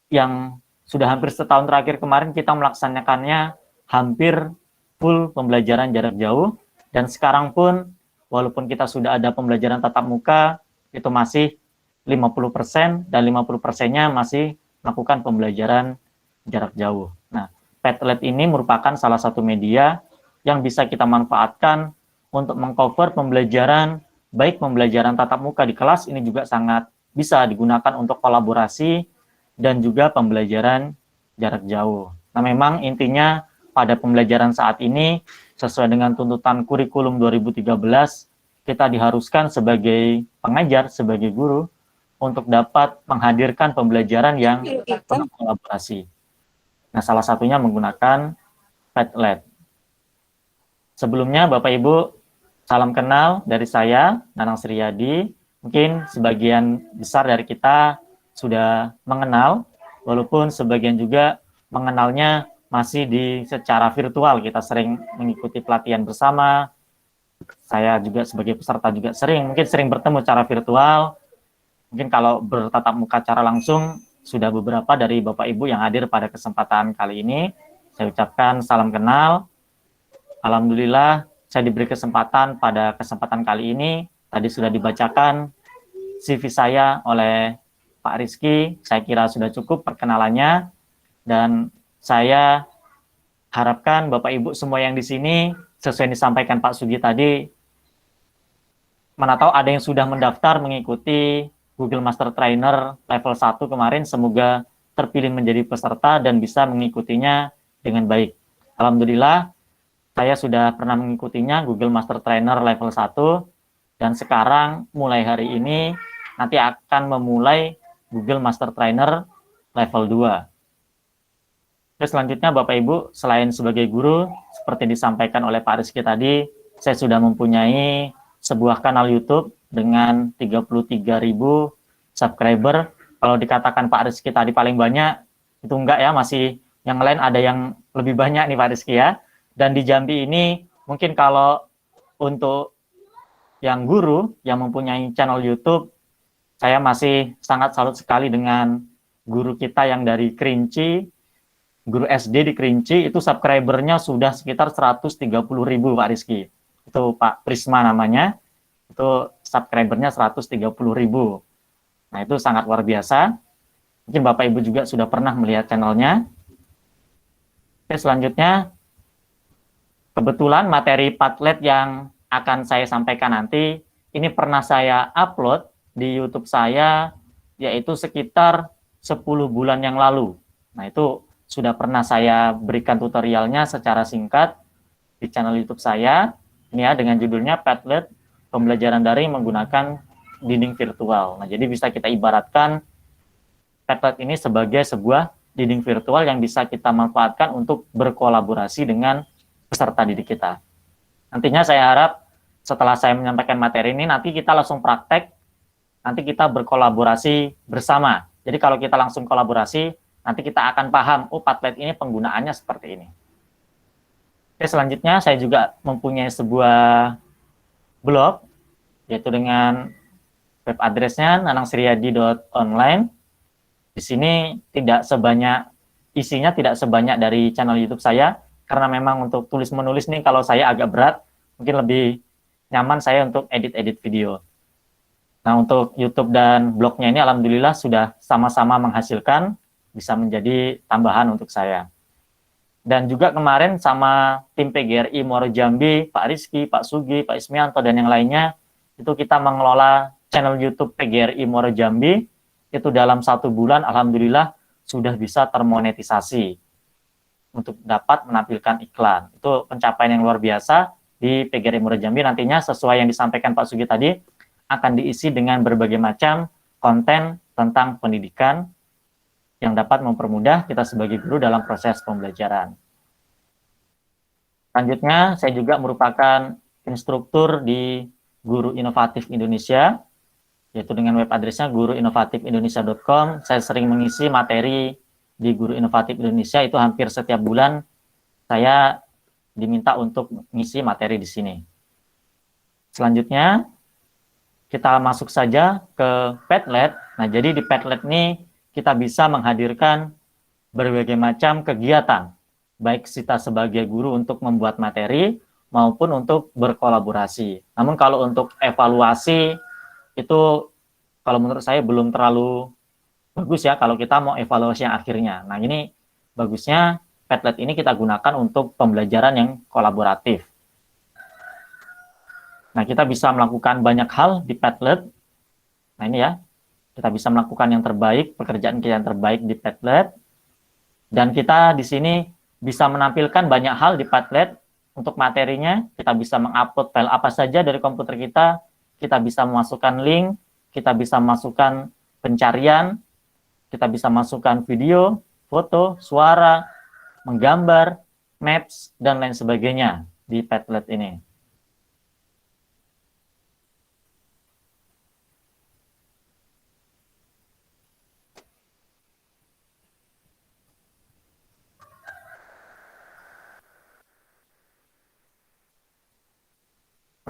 yang sudah hampir setahun terakhir kemarin kita melaksanakannya hampir full pembelajaran jarak jauh, dan sekarang pun walaupun kita sudah ada pembelajaran tatap muka, itu masih 50% dan 50%-nya masih melakukan pembelajaran jarak jauh. Nah, Padlet ini merupakan salah satu media yang bisa kita manfaatkan untuk mengcover pembelajaran, baik pembelajaran tatap muka di kelas, ini juga sangat bisa digunakan untuk kolaborasi dan juga pembelajaran jarak jauh. Nah, memang intinya pada pembelajaran saat ini, sesuai dengan tuntutan kurikulum 2013, kita diharuskan sebagai pengajar, sebagai guru, untuk dapat menghadirkan pembelajaran yang penuh kolaborasi. Nah, salah satunya menggunakan Padlet. Sebelumnya, Bapak Ibu, salam kenal dari saya, Nanang Sriyadi. Mungkin sebagian besar dari kita sudah mengenal, walaupun sebagian juga mengenalnya masih secara virtual. Kita sering mengikuti pelatihan bersama. Saya juga sebagai peserta juga mungkin sering bertemu secara virtual. Mungkin kalau bertatap muka secara langsung, sudah beberapa dari Bapak Ibu yang hadir pada kesempatan kali ini. Saya ucapkan salam kenal. Alhamdulillah, saya diberi kesempatan pada kesempatan kali ini. Tadi sudah dibacakan CV saya oleh Pak Rizky. Saya kira sudah cukup perkenalannya. Dan saya harapkan Bapak Ibu semua yang di sini, sesuai yang disampaikan Pak Sugi tadi, mana tahu ada yang sudah mendaftar mengikuti Google Master Trainer level 1 kemarin, semoga terpilih menjadi peserta dan bisa mengikutinya dengan baik. Alhamdulillah, saya sudah pernah mengikutinya Google Master Trainer level 1, dan sekarang mulai hari ini nanti akan memulai Google Master Trainer level 2. Terus selanjutnya Bapak Ibu, selain sebagai guru, seperti disampaikan oleh Pak Rizky tadi, saya sudah mempunyai sebuah kanal YouTube dengan 33.000 subscriber. Kalau dikatakan Pak Rizky tadi paling banyak, itu enggak ya, masih yang lain ada yang lebih banyak nih Pak Rizky ya. Dan di Jambi ini, mungkin kalau untuk yang guru yang mempunyai channel YouTube, saya masih sangat salut sekali dengan guru kita yang dari Kerinci, guru SD di Kerinci, itu subscribernya sudah sekitar 130.000 Pak Rizky. Itu Pak Prisma namanya, itu subscribernya 130.000. Nah, itu sangat luar biasa. Mungkin Bapak Ibu juga sudah pernah melihat channelnya. Oke, selanjutnya, kebetulan materi Padlet yang akan saya sampaikan nanti, ini pernah saya upload di YouTube saya, yaitu sekitar 10 bulan yang lalu. Nah, itu sudah pernah saya berikan tutorialnya secara singkat di channel YouTube saya. Ini ya, dengan judulnya Padlet, pembelajaran daring menggunakan dinding virtual. Nah, jadi bisa kita ibaratkan Padlet ini sebagai sebuah dinding virtual yang bisa kita manfaatkan untuk berkolaborasi dengan peserta didik kita. Nantinya saya harap setelah saya menyampaikan materi ini, nanti kita langsung praktek, nanti kita berkolaborasi bersama. Jadi kalau kita langsung kolaborasi, nanti kita akan paham, oh Padlet ini penggunaannya seperti ini. Oke, selanjutnya saya juga mempunyai sebuah blog, yaitu dengan web addressnya nanangsriyadi.online. Di sini isinya tidak sebanyak dari channel YouTube saya, karena memang untuk tulis-menulis nih kalau saya agak berat, mungkin lebih nyaman saya untuk edit-edit video. Nah, untuk YouTube dan blognya ini alhamdulillah sudah sama-sama menghasilkan, bisa menjadi tambahan untuk saya. Dan juga kemarin sama tim PGRI Muaro Jambi, Pak Rizky, Pak Sugi, Pak Ismianto, dan yang lainnya, itu kita mengelola channel YouTube PGRI Muaro Jambi, itu dalam 1 bulan alhamdulillah sudah bisa termonetisasi untuk dapat menampilkan iklan. Itu pencapaian yang luar biasa di PGRI Muaro Jambi. Nantinya sesuai yang disampaikan Pak Sugi tadi, akan diisi dengan berbagai macam konten tentang pendidikan yang dapat mempermudah kita sebagai guru dalam proses pembelajaran. Selanjutnya, saya juga merupakan instruktur di Guru Inovatif Indonesia, yaitu dengan web addressnya guruinovatifindonesia.com. Saya sering mengisi materi di Guru Inovatif Indonesia, itu hampir setiap bulan saya diminta untuk mengisi materi di sini. Selanjutnya, kita masuk saja ke Padlet. Nah, jadi di Padlet ini kita bisa menghadirkan berbagai macam kegiatan, baik kita sebagai guru untuk membuat materi maupun untuk berkolaborasi. Namun kalau untuk evaluasi itu kalau menurut saya belum terlalu bagus ya kalau kita mau evaluasi yang akhirnya. Nah ini bagusnya Padlet ini kita gunakan untuk pembelajaran yang kolaboratif. Nah kita bisa melakukan banyak hal di Padlet. Nah ini ya, kita bisa melakukan yang terbaik, pekerjaan kita yang terbaik di Padlet. Dan kita di sini bisa menampilkan banyak hal di Padlet. Untuk materinya, kita bisa mengupload file apa saja dari komputer kita bisa memasukkan link, kita bisa masukkan pencarian, kita bisa masukkan video, foto, suara, menggambar, maps, dan lain sebagainya di Padlet ini.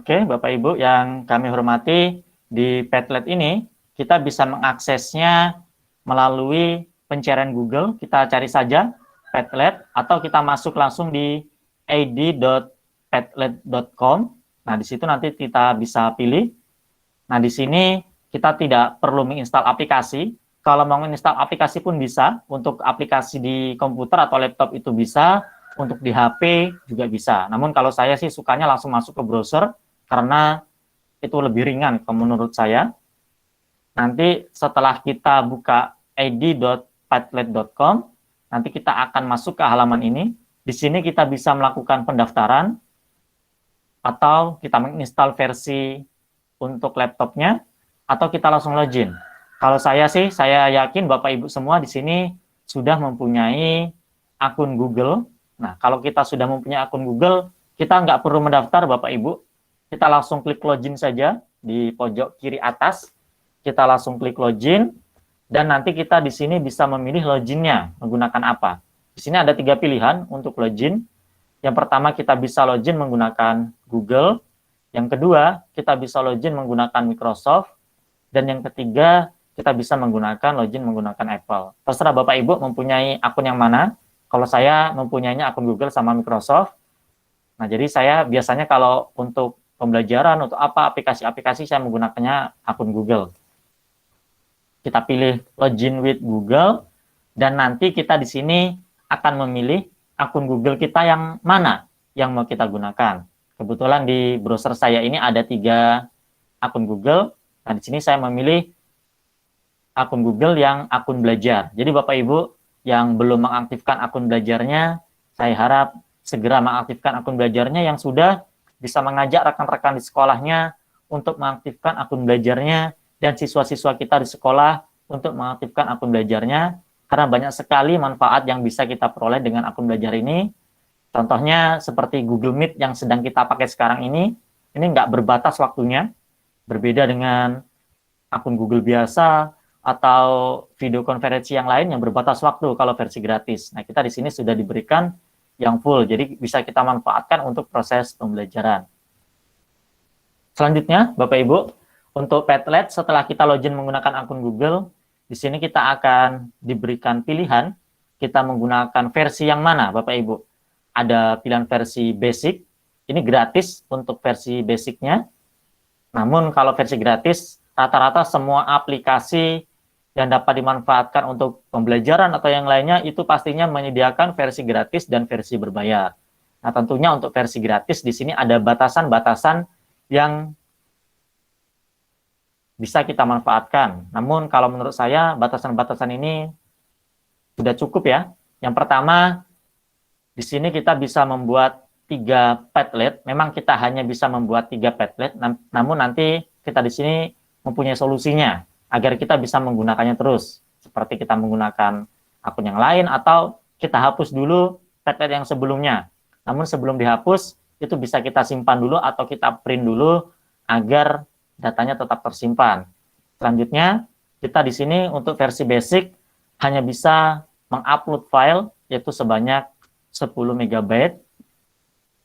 Oke, Bapak Ibu yang kami hormati, di Padlet ini kita bisa mengaksesnya melalui pencarian Google. Kita cari saja Padlet atau kita masuk langsung di id.padlet.com. Nah, di situ nanti kita bisa pilih. Nah, di sini kita tidak perlu menginstal aplikasi. Kalau mau menginstal aplikasi pun bisa. Untuk aplikasi di komputer atau laptop itu bisa. Untuk di HP juga bisa. Namun kalau saya sih sukanya langsung masuk ke browser karena itu lebih ringan menurut saya. Nanti setelah kita buka id.padlet.com, nanti kita akan masuk ke halaman ini. Di sini kita bisa melakukan pendaftaran atau kita menginstal versi untuk laptopnya atau kita langsung login. Kalau saya sih, saya yakin Bapak Ibu semua di sini sudah mempunyai akun Google. Nah, kalau kita sudah mempunyai akun Google, kita nggak perlu mendaftar Bapak Ibu. Kita langsung klik login saja di pojok kiri atas. Kita langsung klik login dan nanti kita di sini bisa memilih loginnya menggunakan apa. Di sini ada 3 pilihan untuk login. Yang pertama kita bisa login menggunakan Google. Yang kedua kita bisa login menggunakan Microsoft. Dan yang ketiga kita bisa menggunakan login menggunakan Apple. Terserah Bapak Ibu mempunyai akun yang mana. Kalau saya mempunyainya akun Google sama Microsoft. Nah jadi saya biasanya kalau untuk pembelajaran untuk apa aplikasi-aplikasi saya menggunakannya akun Google. Kita pilih login with Google dan nanti kita di sini akan memilih akun Google kita yang mana yang mau kita gunakan. Kebetulan di browser saya ini ada 3 akun Google. Nah di sini saya memilih akun Google yang akun belajar. Jadi Bapak Ibu yang belum mengaktifkan akun belajarnya, saya harap segera mengaktifkan akun belajarnya. Yang sudah bisa mengajak rekan-rekan di sekolahnya untuk mengaktifkan akun belajarnya dan siswa-siswa kita di sekolah untuk mengaktifkan akun belajarnya karena banyak sekali manfaat yang bisa kita peroleh dengan akun belajar ini. Contohnya seperti Google Meet yang sedang kita pakai sekarang ini nggak berbatas waktunya, berbeda dengan akun Google biasa atau video konferensi yang lain yang berbatas waktu kalau versi gratis. Nah, kita di sini sudah diberikan yang full, jadi bisa kita manfaatkan untuk proses pembelajaran. Selanjutnya, Bapak Ibu, untuk Padlet setelah kita login menggunakan akun Google, di sini kita akan diberikan pilihan, kita menggunakan versi yang mana, Bapak Ibu. Ada pilihan versi basic, ini gratis untuk versi basicnya. Namun kalau versi gratis, rata-rata semua aplikasi yang dapat dimanfaatkan untuk pembelajaran atau yang lainnya itu pastinya menyediakan versi gratis dan versi berbayar. Nah, tentunya untuk versi gratis di sini ada batasan-batasan yang bisa kita manfaatkan. Namun kalau menurut saya batasan-batasan ini sudah cukup ya. Yang pertama, di sini kita bisa membuat 3 Padlet. Memang kita hanya bisa membuat 3 Padlet, namun nanti kita di sini mempunyai solusinya agar kita bisa menggunakannya terus. Seperti kita menggunakan akun yang lain atau kita hapus dulu Padlet yang sebelumnya. Namun sebelum dihapus, itu bisa kita simpan dulu atau kita print dulu agar datanya tetap tersimpan. Selanjutnya, kita di sini untuk versi basic hanya bisa mengupload file yaitu sebanyak 10 MB.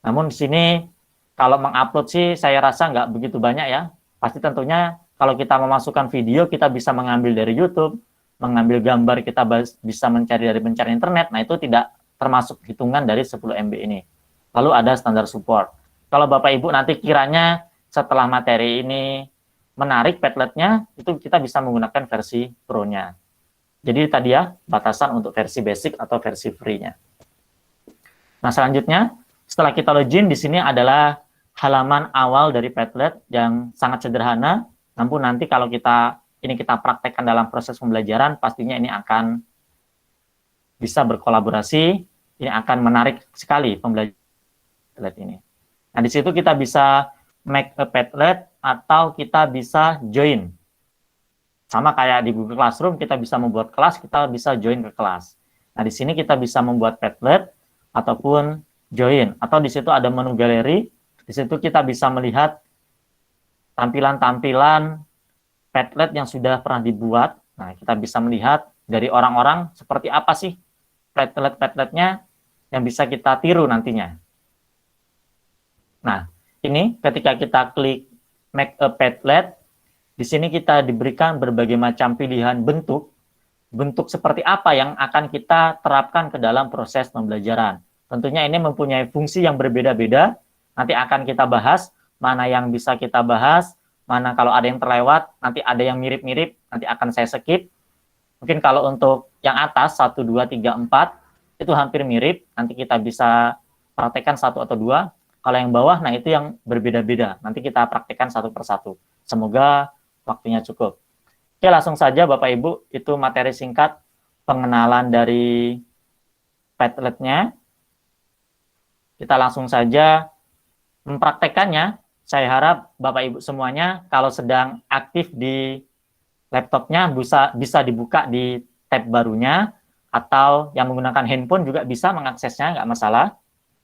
Namun di sini kalau mengupload sih saya rasa nggak begitu banyak ya. Pasti tentunya kalau kita memasukkan video kita bisa mengambil dari YouTube, mengambil gambar kita bisa mencari dari pencarian internet, nah itu tidak termasuk hitungan dari 10 MB ini. Lalu ada standar support. Kalau Bapak Ibu nanti kiranya setelah materi ini menarik Padletnya, itu kita bisa menggunakan versi Pro-nya. Jadi tadi ya, batasan untuk versi basic atau versi free-nya. Nah, selanjutnya, setelah kita login, di sini adalah halaman awal dari Padlet yang sangat sederhana, namun nanti kalau kita praktekkan dalam proses pembelajaran, pastinya ini akan bisa berkolaborasi, ini akan menarik sekali pembelajaran Padlet ini. Nah, di situ kita bisa make a Padlet atau kita bisa join. Sama kayak di Google Classroom, kita bisa membuat kelas, kita bisa join ke kelas. Nah, di sini kita bisa membuat Padlet ataupun join. Atau di situ ada menu galeri, di situ kita bisa melihat tampilan-tampilan Padlet yang sudah pernah dibuat. Nah, kita bisa melihat dari orang-orang seperti apa sih Padlet-Padletnya yang bisa kita tiru nantinya. Nah, ini ketika kita klik Make a Padlet, di sini kita diberikan berbagai macam pilihan bentuk seperti apa yang akan kita terapkan ke dalam proses pembelajaran. Tentunya ini mempunyai fungsi yang berbeda-beda, nanti akan kita bahas, mana yang bisa kita bahas, mana kalau ada yang terlewat, nanti ada yang mirip-mirip, nanti akan saya skip. Mungkin kalau untuk yang atas, 1, 2, 3, 4, itu hampir mirip, nanti kita bisa praktekkan 1 atau 2. Kalau yang bawah, nah itu yang berbeda-beda. Nanti kita praktekkan satu persatu. Semoga waktunya cukup. Oke, langsung saja Bapak Ibu, itu materi singkat pengenalan dari Padlet-nya. Kita langsung saja mempraktekannya. Saya harap Bapak Ibu semuanya kalau sedang aktif di laptopnya bisa dibuka di tab barunya, atau yang menggunakan handphone juga bisa mengaksesnya, nggak masalah.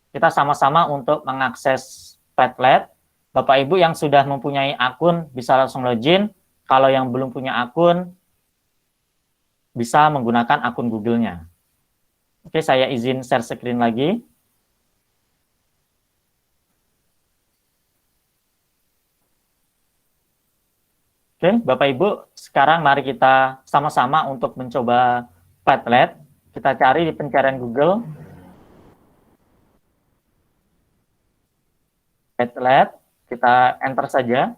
Kita sama-sama untuk mengakses Padlet. Bapak Ibu yang sudah mempunyai akun bisa langsung login. Kalau yang belum punya akun bisa menggunakan akun Google-nya. Oke, saya izin share screen lagi. Oke, Bapak Ibu, sekarang mari kita sama-sama untuk mencoba Padlet. Kita cari di pencarian Google. Padlet, kita enter saja.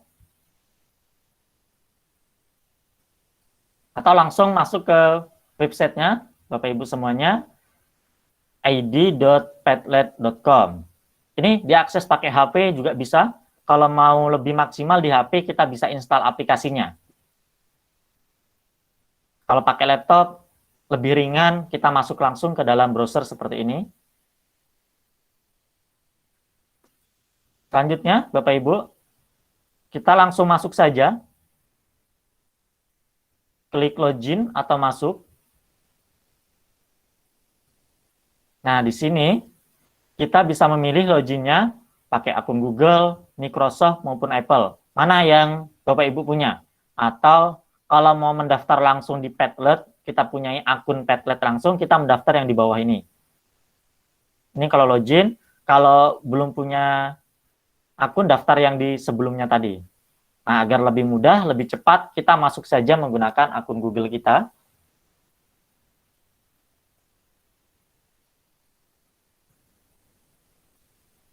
Atau langsung masuk ke websitenya, Bapak Ibu semuanya, id.padlet.com. Ini diakses pakai HP juga bisa. Kalau mau lebih maksimal di HP, kita bisa install aplikasinya. Kalau pakai laptop, lebih ringan, kita masuk langsung ke dalam browser seperti ini. Selanjutnya, Bapak Ibu, kita langsung masuk saja. Klik login atau masuk. Nah, di sini kita bisa memilih loginnya pakai akun Google, Microsoft, maupun Apple. Mana yang Bapak Ibu punya. Atau kalau mau mendaftar langsung di Padlet, kita punya akun Padlet langsung, kita mendaftar yang di bawah ini. Ini kalau login, kalau belum punya akun, daftar yang di sebelumnya tadi. Nah, agar lebih mudah, lebih cepat, kita masuk saja menggunakan akun Google kita.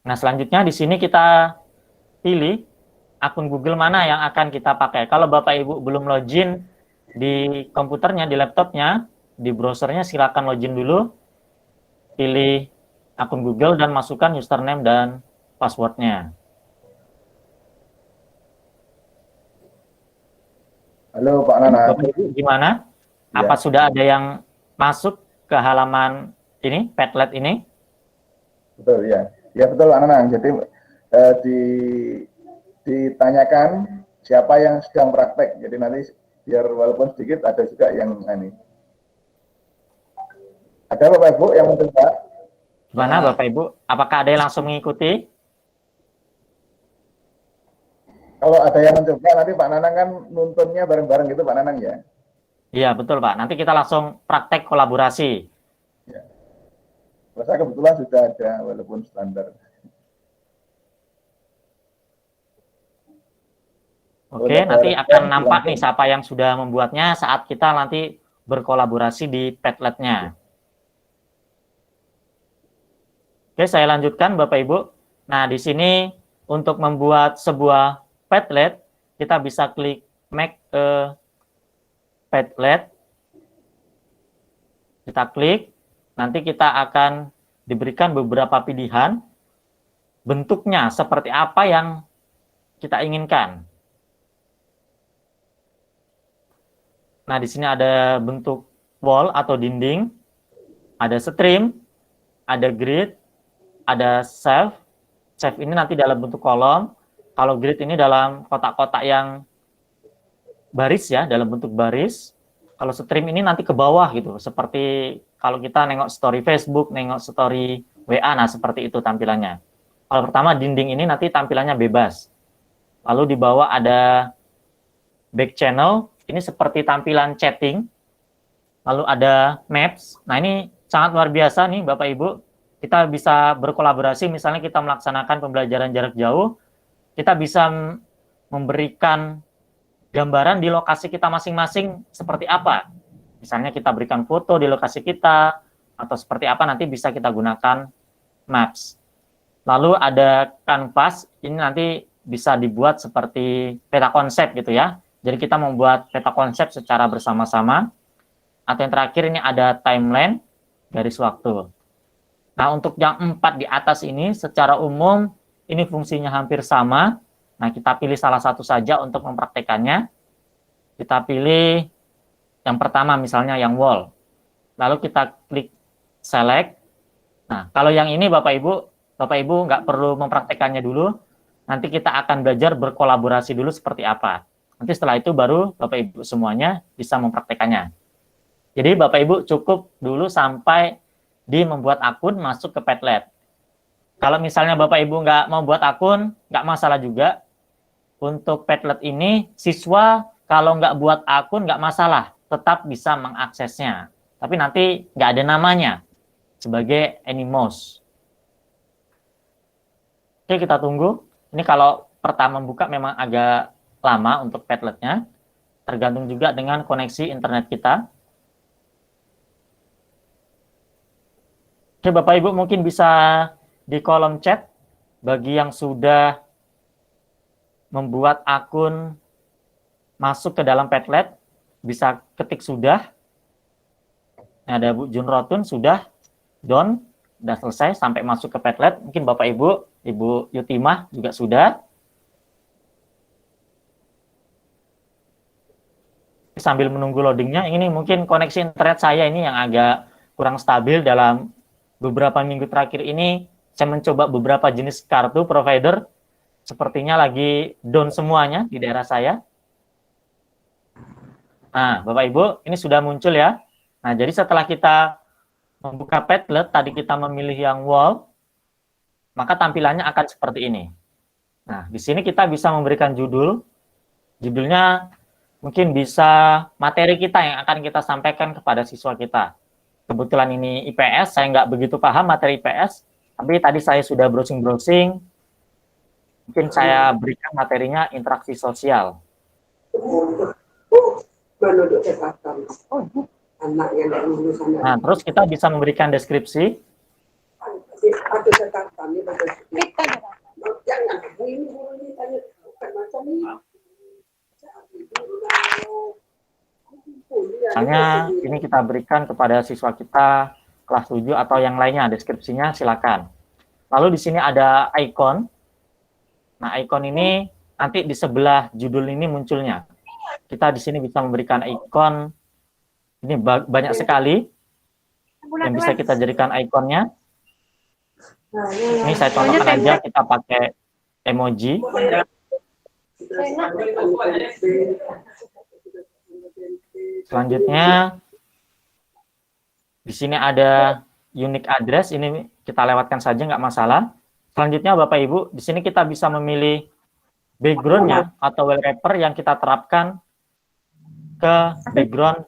Nah, selanjutnya di sini kita pilih akun Google mana yang akan kita pakai. Kalau Bapak Ibu belum login di komputernya, di laptopnya, di browsernya, silakan login dulu. Pilih akun Google dan masukkan username dan passwordnya. Halo Pak Nana. Bapak Ibu gimana? Ya. Apa sudah ada yang masuk ke halaman ini, Padlet ini? Betul ya. Ya betul Pak Nana. Jadi ditanyakan siapa yang sedang praktek. Jadi nanti biar walaupun sedikit ada juga yang ini. Ada Bapak Ibu yang mencoba? Gimana Bapak Ibu? Apakah ada yang langsung mengikuti? Kalau ada yang mencoba nanti Pak Nanang kan nuntunnya bareng-bareng gitu Pak Nanang ya? Iya betul Pak. Nanti kita langsung praktek kolaborasi. Ya. Saya kebetulan sudah ada walaupun standar. Oke, nanti akan nampak nih siapa yang sudah membuatnya saat kita nanti berkolaborasi di Padlet-nya. Oke, saya lanjutkan Bapak Ibu. Nah, di sini untuk membuat sebuah Padlet, kita bisa klik Make a Padlet. Kita klik, nanti kita akan diberikan beberapa pilihan bentuknya seperti apa yang kita inginkan. Nah, di sini ada bentuk wall atau dinding, ada stream, ada grid, ada shelf. Shelf ini nanti dalam bentuk kolom. Kalau grid ini dalam kotak-kotak yang baris ya, dalam bentuk baris. Kalau stream ini nanti ke bawah gitu, seperti kalau kita nengok story Facebook, nengok story WA, nah seperti itu tampilannya. Kalau pertama dinding ini nanti tampilannya bebas. Lalu di bawah ada back channel, ini seperti tampilan chatting. Lalu ada maps, nah ini sangat luar biasa nih Bapak Ibu. Kita bisa berkolaborasi, misalnya kita melaksanakan pembelajaran jarak jauh, kita bisa memberikan gambaran di lokasi kita masing-masing seperti apa. Misalnya kita berikan foto di lokasi kita, atau seperti apa nanti bisa kita gunakan maps. Lalu ada canvas, ini nanti bisa dibuat seperti peta konsep gitu ya. Jadi kita membuat peta konsep secara bersama-sama. Atau yang terakhir ini ada timeline, garis waktu. Nah untuk yang 4 di atas ini secara umum ini fungsinya hampir sama. Nah, kita pilih salah satu saja untuk mempraktekannya. Kita pilih yang pertama, misalnya yang wall. Lalu kita klik select. Nah, kalau yang ini Bapak Ibu nggak perlu mempraktekannya dulu. Nanti kita akan belajar berkolaborasi dulu seperti apa. Nanti setelah itu baru Bapak Ibu semuanya bisa mempraktekannya. Jadi Bapak Ibu cukup dulu sampai di membuat akun masuk ke Padlet. Kalau misalnya Bapak Ibu nggak mau buat akun, nggak masalah juga. Untuk Padlet ini, siswa kalau nggak buat akun nggak masalah, tetap bisa mengaksesnya. Tapi nanti nggak ada namanya sebagai Animos. Oke, kita tunggu. Ini kalau pertama buka memang agak lama untuk Padlet-nya. Tergantung juga dengan koneksi internet kita. Oke, Bapak Ibu mungkin bisa di kolom chat bagi yang sudah membuat akun masuk ke dalam Padlet, bisa ketik sudah. Nah, ada Bu Jun Rotun sudah done, sudah selesai sampai masuk ke Padlet. Mungkin Bapak Ibu, Ibu Yutimah juga sudah. Sambil menunggu loadingnya, ini mungkin koneksi internet saya ini yang agak kurang stabil dalam beberapa minggu terakhir ini. Saya mencoba beberapa jenis kartu provider, sepertinya lagi down semuanya di daerah saya. Nah, Bapak Ibu, ini sudah muncul ya. Nah, jadi setelah kita membuka Padlet, tadi kita memilih yang wall, maka tampilannya akan seperti ini. Nah, di sini kita bisa memberikan judul. Judulnya mungkin bisa materi kita yang akan kita sampaikan kepada siswa kita. Kebetulan ini IPS, saya nggak begitu paham materi IPS, tapi tadi saya sudah browsing-browsing. Mungkin saya berikan materinya interaksi sosial. Nah, terus kita bisa memberikan deskripsi. Misalnya ini kita berikan kepada siswa kita kelas 7 atau yang lainnya, deskripsinya silakan. Lalu di sini ada icon. Nah, icon ini nanti di sebelah judul ini munculnya. Kita di sini bisa memberikan icon. Ini banyak sekali yang bisa kita jadikan ikonnya. Ini saya contohkan aja, kita pakai emoji. Selanjutnya, di sini ada unique address. Ini kita lewatkan saja, nggak masalah. Selanjutnya Bapak Ibu, di sini kita bisa memilih background-nya atau wallpaper yang kita terapkan ke background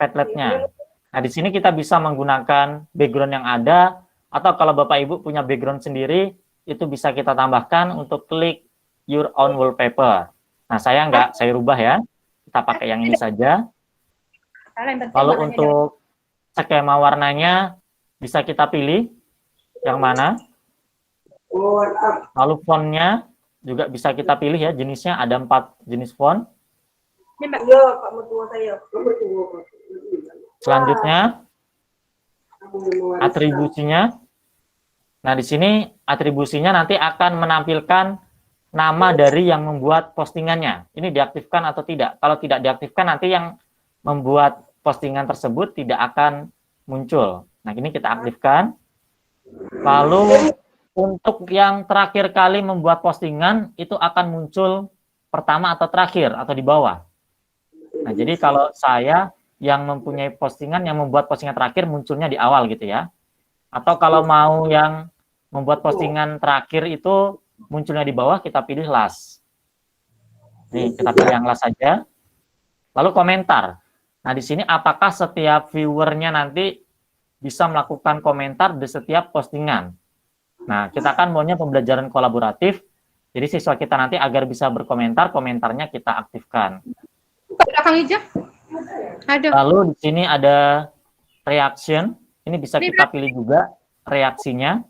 Padlet-nya. Nah, di sini kita bisa menggunakan background yang ada, atau kalau Bapak Ibu punya background sendiri, itu bisa kita tambahkan untuk klik your own wallpaper. Nah, saya rubah ya. Kita pakai yang ini saja. Lalu untuk skema warnanya bisa kita pilih yang mana. Lalu fontnya juga bisa kita pilih ya, jenisnya ada 4 jenis font. Selanjutnya atribusinya. Nah, di sini atribusinya nanti akan menampilkan nama dari yang membuat postingannya. Ini diaktifkan atau tidak. Kalau tidak diaktifkan, nanti yang membuat postingan tersebut tidak akan muncul. Nah, ini kita aktifkan. Lalu untuk yang terakhir kali membuat postingan, itu akan muncul pertama atau terakhir, atau di bawah. Nah, jadi kalau saya yang mempunyai postingan, yang membuat postingan terakhir, munculnya di awal gitu ya. Atau kalau mau yang membuat postingan terakhir itu munculnya di bawah, kita pilih last. Nih, kita pilih yang last saja. Lalu komentar. Nah, di sini apakah setiap viewernya nanti bisa melakukan komentar di setiap postingan. Nah, kita kan maunya pembelajaran kolaboratif. Jadi siswa kita nanti agar bisa berkomentar, komentarnya kita aktifkan. Lalu di sini ada reaction. Ini bisa kita pilih juga reaksinya.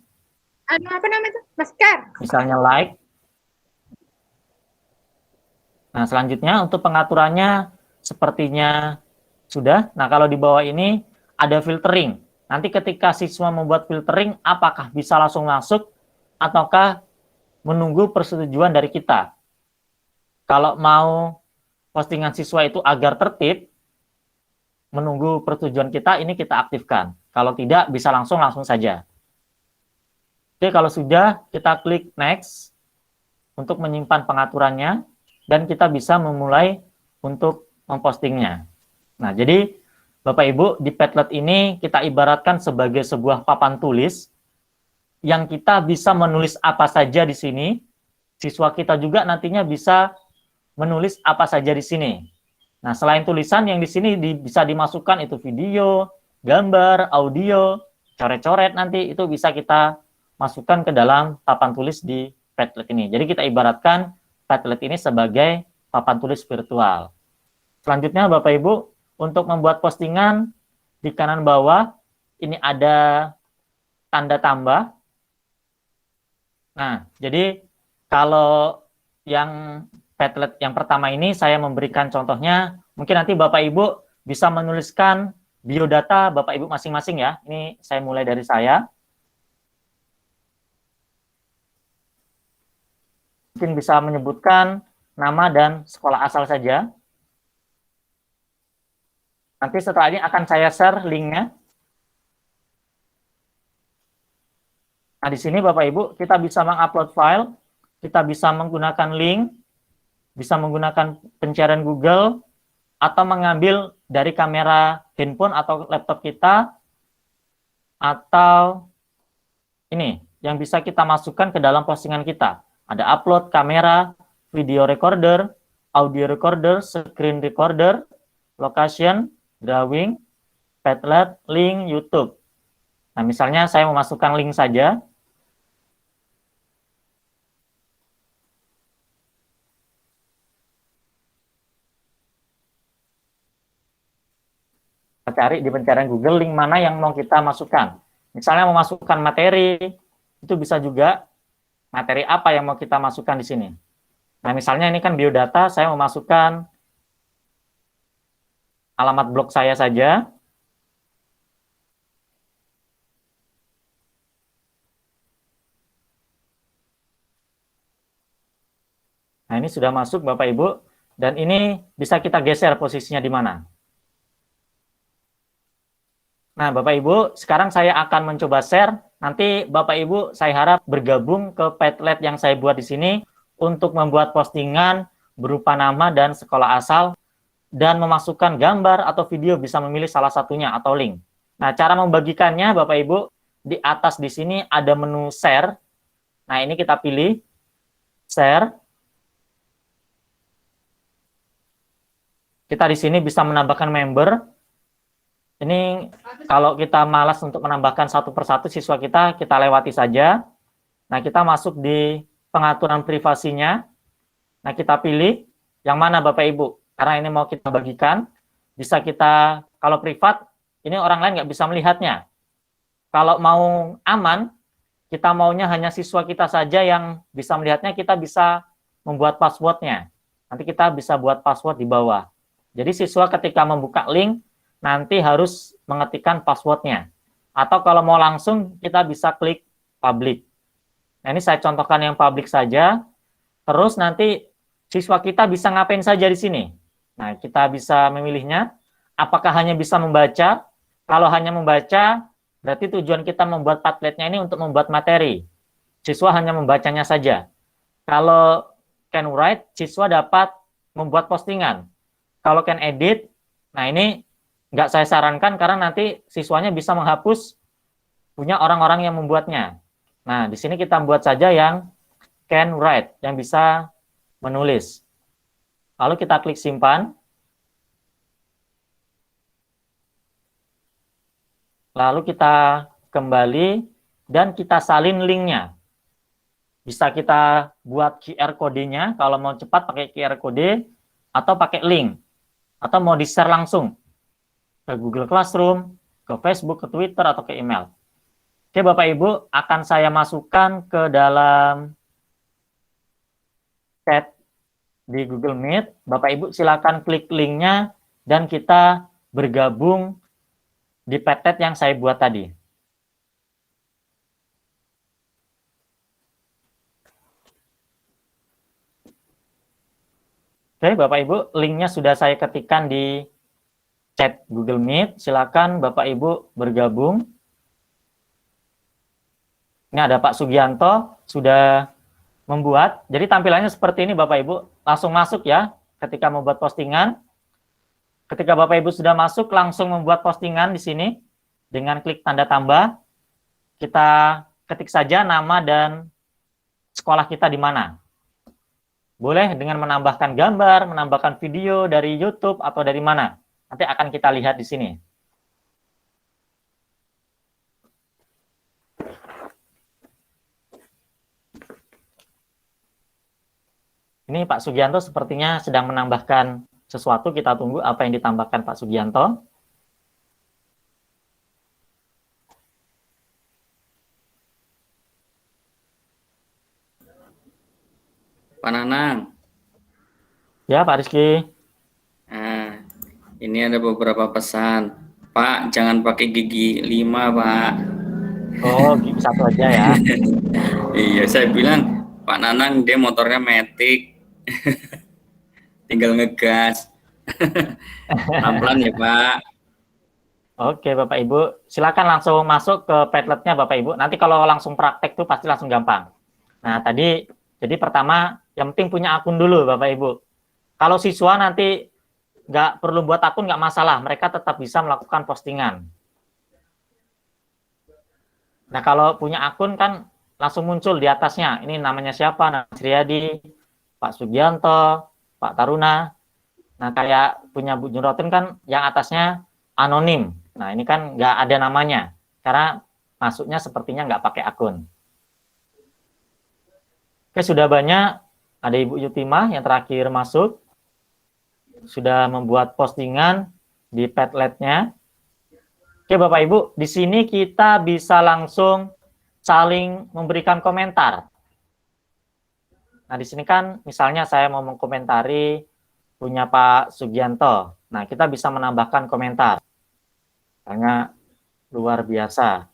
Apa namanya? Masker. Misalnya like. Nah, selanjutnya untuk pengaturannya sepertinya sudah. Nah, kalau di bawah ini ada filtering. Nanti ketika siswa membuat filtering, apakah bisa langsung masuk ataukah menunggu persetujuan dari kita. Kalau mau postingan siswa itu agar tertib, menunggu persetujuan kita, ini kita aktifkan. Kalau tidak, bisa langsung saja. Oke, kalau sudah, kita klik next untuk menyimpan pengaturannya, dan kita bisa memulai untuk mempostingnya. Nah, jadi Bapak Ibu, di Padlet ini kita ibaratkan sebagai sebuah papan tulis yang kita bisa menulis apa saja di sini. Siswa kita juga nantinya bisa menulis apa saja di sini. Nah, selain tulisan yang di sini bisa dimasukkan itu video, gambar, audio, coret-coret nanti itu bisa kita masukkan ke dalam papan tulis di Padlet ini. Jadi kita ibaratkan Padlet ini sebagai papan tulis virtual. Selanjutnya Bapak Ibu, untuk membuat postingan di kanan bawah ini ada tanda tambah. Nah, jadi kalau yang Padlet yang pertama ini saya memberikan contohnya, mungkin nanti Bapak Ibu bisa menuliskan biodata Bapak Ibu masing-masing ya. Ini saya mulai dari saya. Mungkin bisa menyebutkan nama dan sekolah asal saja. Nanti setelah ini akan saya share linknya. Nah, di sini Bapak Ibu, kita bisa mengupload file, kita bisa menggunakan link, bisa menggunakan pencarian Google, atau mengambil dari kamera handphone atau laptop kita, atau ini, yang bisa kita masukkan ke dalam postingan kita. Ada upload kamera, video recorder, audio recorder, screen recorder, location, drawing, Padlet, link, YouTube. Nah, misalnya saya memasukkan link saja. Kita cari di pencarian Google link mana yang mau kita masukkan. Misalnya memasukkan materi, itu bisa juga materi apa yang mau kita masukkan di sini. Nah, misalnya ini kan biodata, saya memasukkan alamat blog saya saja. Nah, ini sudah masuk Bapak Ibu, dan ini bisa kita geser posisinya di mana. Nah, Bapak Ibu, sekarang saya akan mencoba share. Nanti Bapak Ibu saya harap bergabung ke Padlet yang saya buat di sini untuk membuat postingan berupa nama dan sekolah asal dan memasukkan gambar atau video, bisa memilih salah satunya atau link. Nah, cara membagikannya Bapak Ibu, di atas di sini ada menu share. Nah, ini kita pilih share. Kita di sini bisa menambahkan member. Ini kalau kita malas untuk menambahkan satu persatu siswa kita lewati saja. Nah, kita masuk di pengaturan privasinya. Nah, kita pilih yang mana Bapak Ibu. Karena ini mau kita bagikan, bisa kita Kalau privat, ini orang lain nggak bisa melihatnya. Kalau mau aman, kita maunya hanya siswa kita saja yang bisa melihatnya, kita bisa membuat passwordnya. Nanti kita bisa buat password di bawah. Jadi siswa ketika membuka link, nanti harus mengetikkan passwordnya. Atau kalau mau langsung, kita bisa klik public. Nah, ini saya contohkan yang public saja. Terus nanti siswa kita bisa ngapain saja di sini. Nah, kita bisa memilihnya. Apakah hanya bisa membaca? Kalau hanya membaca, berarti tujuan kita membuat Padletnya ini untuk membuat materi. Siswa hanya membacanya saja. Kalau can write, siswa dapat membuat postingan. Kalau can edit, nah ini nggak saya sarankan karena nanti siswanya bisa menghapus punya orang-orang yang membuatnya. Nah, di sini kita buat saja yang can write, yang bisa menulis. Lalu kita klik simpan. Lalu kita kembali dan kita salin linknya. Bisa kita buat QR code-nya, kalau mau cepat pakai QR code, atau pakai link, atau mau di-share langsung ke Google Classroom, ke Facebook, ke Twitter, atau ke email. Oke, Bapak Ibu, akan saya masukkan ke dalam chat di Google Meet. Bapak Ibu silakan klik linknya dan kita bergabung di Padlet yang saya buat tadi. Oke, Bapak Ibu, linknya sudah saya ketikkan di chat Google Meet. Silakan Bapak Ibu bergabung. Ini ada Pak Sugianto sudah membuat. Jadi tampilannya seperti ini Bapak Ibu. Langsung masuk ya ketika membuat postingan. Ketika Bapak Ibu sudah masuk, langsung membuat postingan di sini dengan klik tanda tambah. Kita ketik saja nama dan sekolah kita di mana. Boleh dengan menambahkan gambar, menambahkan video dari YouTube atau dari mana. Nanti akan kita lihat di sini. Ini Pak Sugianto sepertinya sedang menambahkan sesuatu. Kita tunggu apa yang ditambahkan Pak Sugianto. Pak Nanang, Ya, Pak Rizky. nah, ini ada beberapa pesan. Pak, jangan pakai gigi 5, Pak. Oh, satu aja ya. Iya, saya bilang, Pak Nanang dia motornya matic. Tinggal ngegas. Pelan-pelan ya, Pak. Oke, Bapak Ibu. Silakan langsung masuk ke Padletnya, Bapak Ibu. Nanti kalau langsung praktek tuh pasti langsung gampang. Nah, tadi, jadi pertama, yang penting punya akun dulu, Bapak Ibu. Kalau siswa nanti nggak perlu buat akun, nggak masalah. Mereka tetap bisa melakukan postingan. Nah, kalau punya akun kan langsung muncul di atasnya. Ini namanya siapa? Nama Sriyadi, Pak Sugianto, Pak Taruna. Nah, kayak punya Bu Junrotin kan yang atasnya anonim. Nah, ini kan nggak ada namanya. Karena masuknya sepertinya nggak pakai akun. Oke, sudah banyak. Ada Ibu Yutimah yang terakhir masuk. Sudah membuat postingan di Padlet-nya. Oke, Bapak Ibu, di sini kita bisa langsung saling memberikan komentar. Nah, di sini kan misalnya saya mau mengkomentari punya Pak Sugianto. Nah, kita bisa menambahkan komentar. Misalnya luar biasa.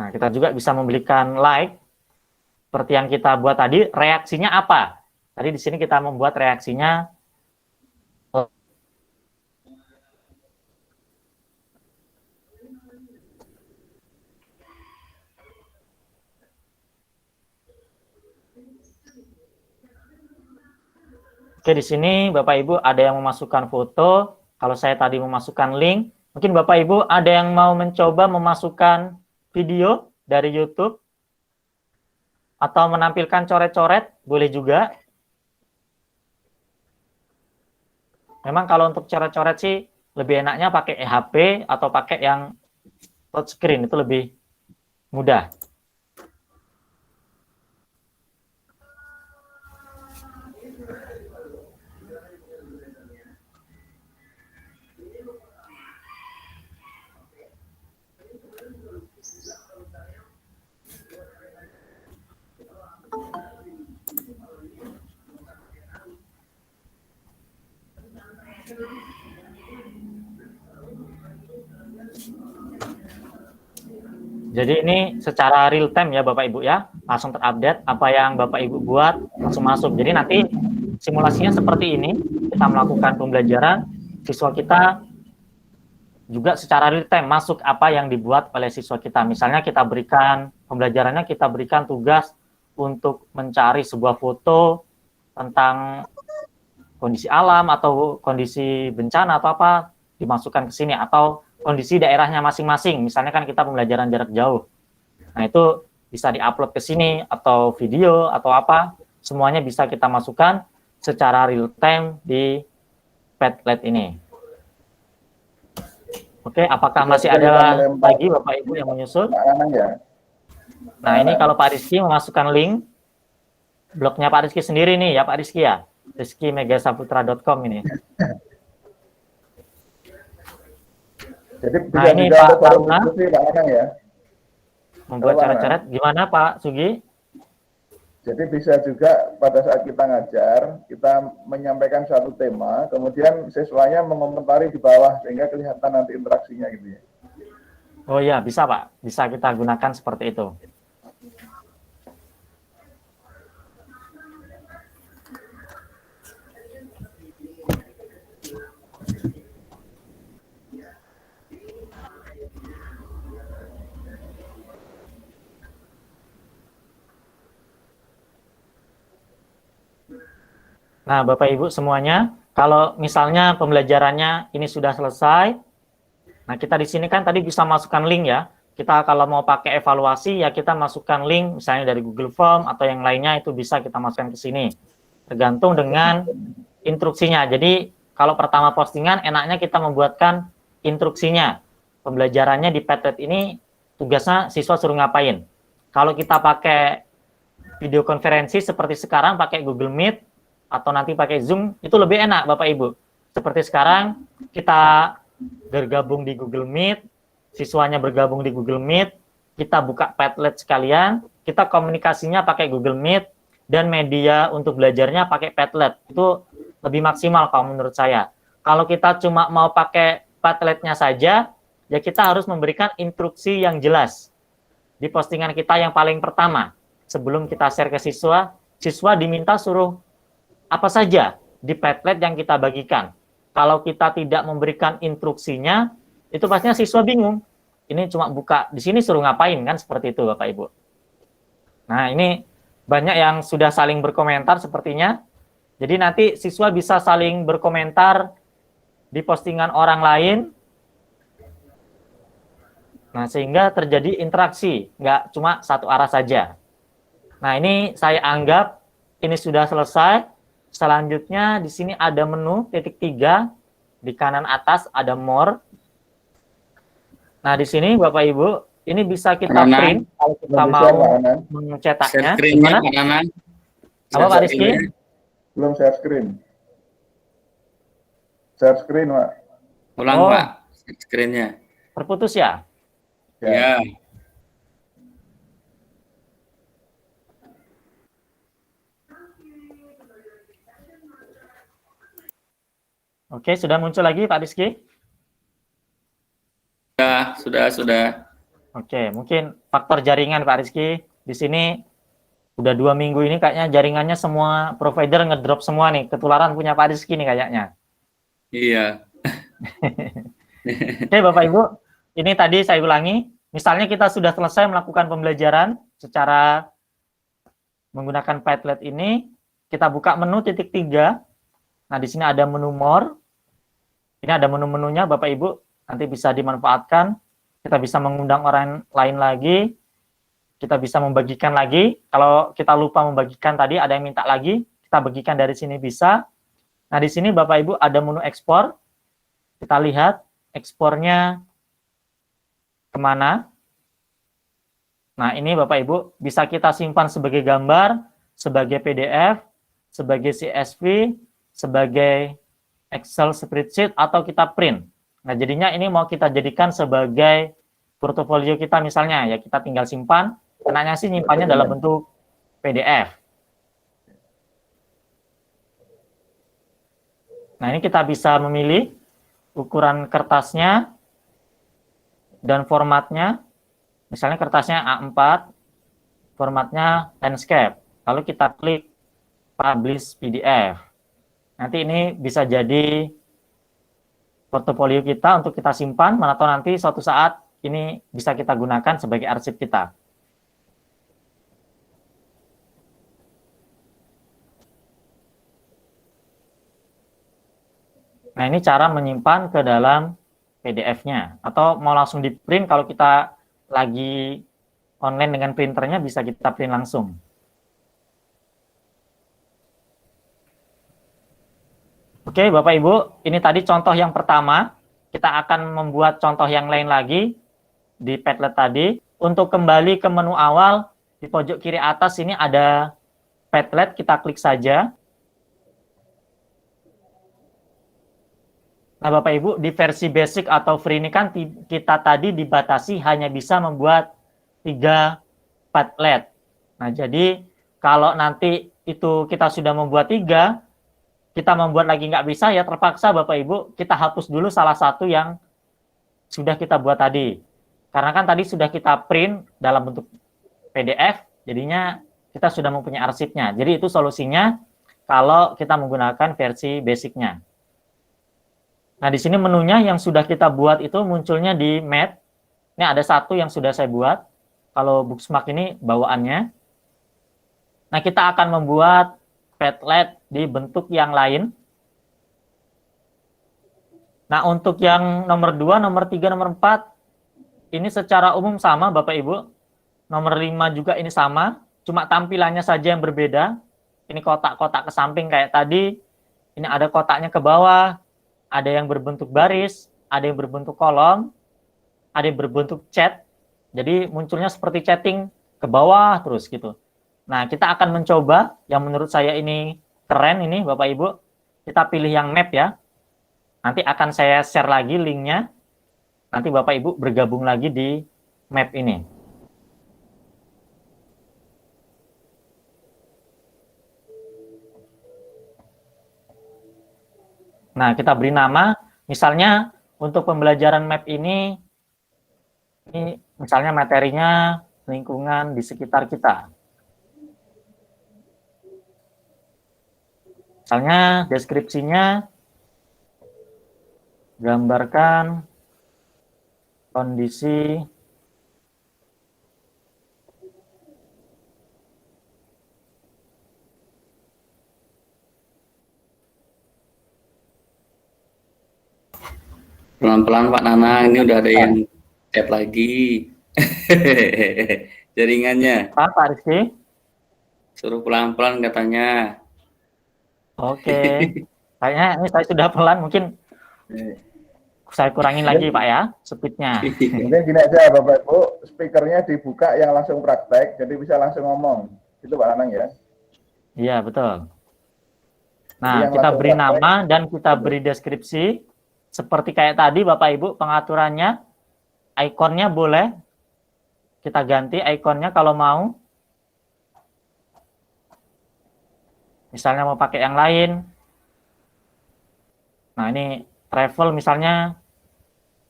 Nah, kita juga bisa memberikan like. Seperti yang kita buat tadi, reaksinya apa? Tadi di sini kita membuat reaksinya. Oke, di sini Bapak Ibu ada yang memasukkan foto. Kalau saya tadi memasukkan link, mungkin Bapak Ibu ada yang mau mencoba memasukkan video dari YouTube atau menampilkan coret-coret, boleh juga. Memang kalau untuk coret-coret sih lebih enaknya pakai HP atau pakai yang touchscreen, itu lebih mudah. Jadi ini secara real time ya Bapak Ibu ya, langsung terupdate apa yang Bapak Ibu buat langsung masuk. Jadi nanti simulasinya seperti ini, kita melakukan pembelajaran, siswa kita juga secara real time masuk apa yang dibuat oleh siswa kita. Misalnya kita berikan pembelajarannya, kita berikan tugas untuk mencari sebuah foto tentang kondisi alam atau kondisi bencana atau apa, dimasukkan ke sini, atau kondisi daerahnya masing-masing. Misalnya kan kita pembelajaran jarak jauh. Nah, itu bisa diupload ke sini atau video atau apa, semuanya bisa kita masukkan secara real time di Padlet ini. Oke, apakah masih ada lagi Bapak Ibu yang menyusul? Ya. Nah, ini kalau Pak Rizky memasukkan link blognya Pak Rizky sendiri nih ya Pak Rizky ya, rizkymegasaputra.com ini. Jadi Nah, ini Pak Taruna ya. membuat coret-coret. Gimana Pak Sugi? Jadi bisa juga pada saat kita ngajar, kita menyampaikan satu tema, kemudian siswanya mengomentari di bawah sehingga kelihatan nanti interaksinya gitu ya. Oh iya, bisa Pak. Bisa kita gunakan seperti itu. Nah, Bapak Ibu semuanya, kalau misalnya pembelajarannya ini sudah selesai, nah kita di sini kan tadi bisa masukkan link ya. Kita kalau mau pakai evaluasi ya kita masukkan link misalnya dari Google Form atau yang lainnya itu bisa kita masukkan ke sini. Tergantung dengan instruksinya. Jadi kalau pertama postingan enaknya kita membuatkan instruksinya. Pembelajarannya di Padlet ini tugasnya siswa suruh ngapain. Kalau kita pakai video konferensi seperti sekarang pakai Google Meet atau nanti pakai Zoom, itu lebih enak Bapak Ibu. Seperti sekarang, kita bergabung di Google Meet, siswanya bergabung di Google Meet, kita buka Padlet sekalian, kita komunikasinya pakai Google Meet, dan media untuk belajarnya pakai Padlet. Itu lebih maksimal kalau menurut saya. Kalau kita cuma mau pakai Padletnya saja, ya kita harus memberikan instruksi yang jelas. Di postingan kita yang paling pertama, sebelum kita share ke siswa, siswa diminta suruh apa saja di Padlet yang kita bagikan. Kalau kita tidak memberikan instruksinya, itu pastinya siswa bingung. Ini cuma buka, di sini suruh ngapain, kan seperti itu Bapak Ibu. Nah, ini banyak yang sudah saling berkomentar sepertinya. Jadi nanti siswa bisa saling berkomentar di postingan orang lain. Nah, sehingga terjadi interaksi, nggak cuma satu arah saja. Nah, ini saya anggap ini sudah selesai. Selanjutnya di sini ada menu titik 3 di kanan atas ada more. Nah di sini Bapak Ibu ini bisa kita print kalau kita mau mencetaknya. Gimana? Apa Pak Rizky? Belum share screen. Share screen Pak. Ulang Pak, share screen-nya. Terputus ya? Ya. Oke, sudah muncul lagi Pak Rizky? Sudah. Oke, mungkin faktor jaringan Pak Rizky. Di sini udah 2 minggu ini kayaknya jaringannya semua provider ngedrop semua nih. Ketularan punya Pak Rizky nih kayaknya. Iya. Oke Bapak Ibu, ini tadi saya ulangi. Misalnya kita sudah selesai melakukan pembelajaran secara menggunakan Padlet ini. Kita buka menu titik 3. Nah, di sini ada menu more. Ini ada menu-menunya Bapak Ibu, nanti bisa dimanfaatkan. Kita bisa mengundang orang lain lagi. Kita bisa membagikan lagi. Kalau kita lupa membagikan tadi, ada yang minta lagi, kita bagikan dari sini bisa. Nah, di sini Bapak Ibu ada menu ekspor. Kita lihat ekspornya kemana. Nah, ini Bapak Ibu bisa kita simpan sebagai gambar, sebagai PDF, sebagai CSV, sebagai Excel spreadsheet, atau kita print. Nah, jadinya ini mau kita jadikan sebagai portofolio kita misalnya, ya kita tinggal simpan. Enaknya sih nyimpannya dalam bentuk PDF. Nah, ini kita bisa memilih ukuran kertasnya dan formatnya. Misalnya kertasnya A4, formatnya landscape. Lalu kita klik publish PDF. Nanti ini bisa jadi portofolio kita untuk kita simpan, atau nanti suatu saat ini bisa kita gunakan sebagai arsip kita. Nah, ini cara menyimpan ke dalam PDF-nya. Atau mau langsung di print, kalau kita lagi online dengan printernya bisa kita print langsung. Oke, Bapak Ibu, ini tadi contoh yang pertama. Kita akan membuat contoh yang lain lagi di Padlet tadi. Untuk kembali ke menu awal, di pojok kiri atas ini ada Padlet, kita klik saja. Nah, Bapak Ibu, di versi basic atau free ini kan kita tadi dibatasi hanya bisa membuat 3 Padlet. Nah, jadi kalau nanti itu kita sudah membuat 3, kita membuat lagi nggak bisa, ya terpaksa Bapak Ibu kita hapus dulu salah satu yang sudah kita buat tadi. Karena kan tadi sudah kita print dalam bentuk PDF, jadinya kita sudah mempunyai arsipnya. Jadi itu solusinya kalau kita menggunakan versi basicnya. Nah, di sini menunya yang sudah kita buat itu munculnya di Map. Ini ada satu yang sudah saya buat. Kalau Booksmart ini bawaannya. Nah, kita akan membuat Padlet di bentuk yang lain. Nah, untuk yang nomor 2, nomor 3, nomor 4, ini secara umum sama Bapak Ibu. Nomor 5 juga ini sama, cuma tampilannya saja yang berbeda. Ini kotak-kotak ke samping kayak tadi. Ini ada kotaknya ke bawah, ada yang berbentuk baris, ada yang berbentuk kolom, ada yang berbentuk chat. Jadi munculnya seperti chatting ke bawah terus gitu. Nah, kita akan mencoba yang menurut saya ini keren ini Bapak Ibu. Kita pilih yang map ya. Nanti akan saya share lagi linknya. Nanti Bapak Ibu bergabung lagi di map ini. Nah, kita beri nama. Misalnya untuk pembelajaran map ini misalnya materinya lingkungan di sekitar kita. Misalnya deskripsinya gambarkan kondisi Pelan-pelan Pak Nanang, ini udah ada yang chat lagi. Jaringannya. Pak Rizky. Suruh pelan-pelan katanya. Oke. Kayaknya ini saya sudah pelan, mungkin saya kurangin lagi Pak ya, speednya. Mungkin gini aja Bapak Ibu, speakernya dibuka yang langsung praktek, jadi bisa langsung ngomong. Itu Pak Nanang ya. Iya, betul. Nah, kita beri nama dan kita beri deskripsi. Seperti kayak tadi Bapak Ibu, pengaturannya, ikonnya boleh kita ganti ikonnya kalau mau. Misalnya mau pakai yang lain. Nah, ini travel misalnya,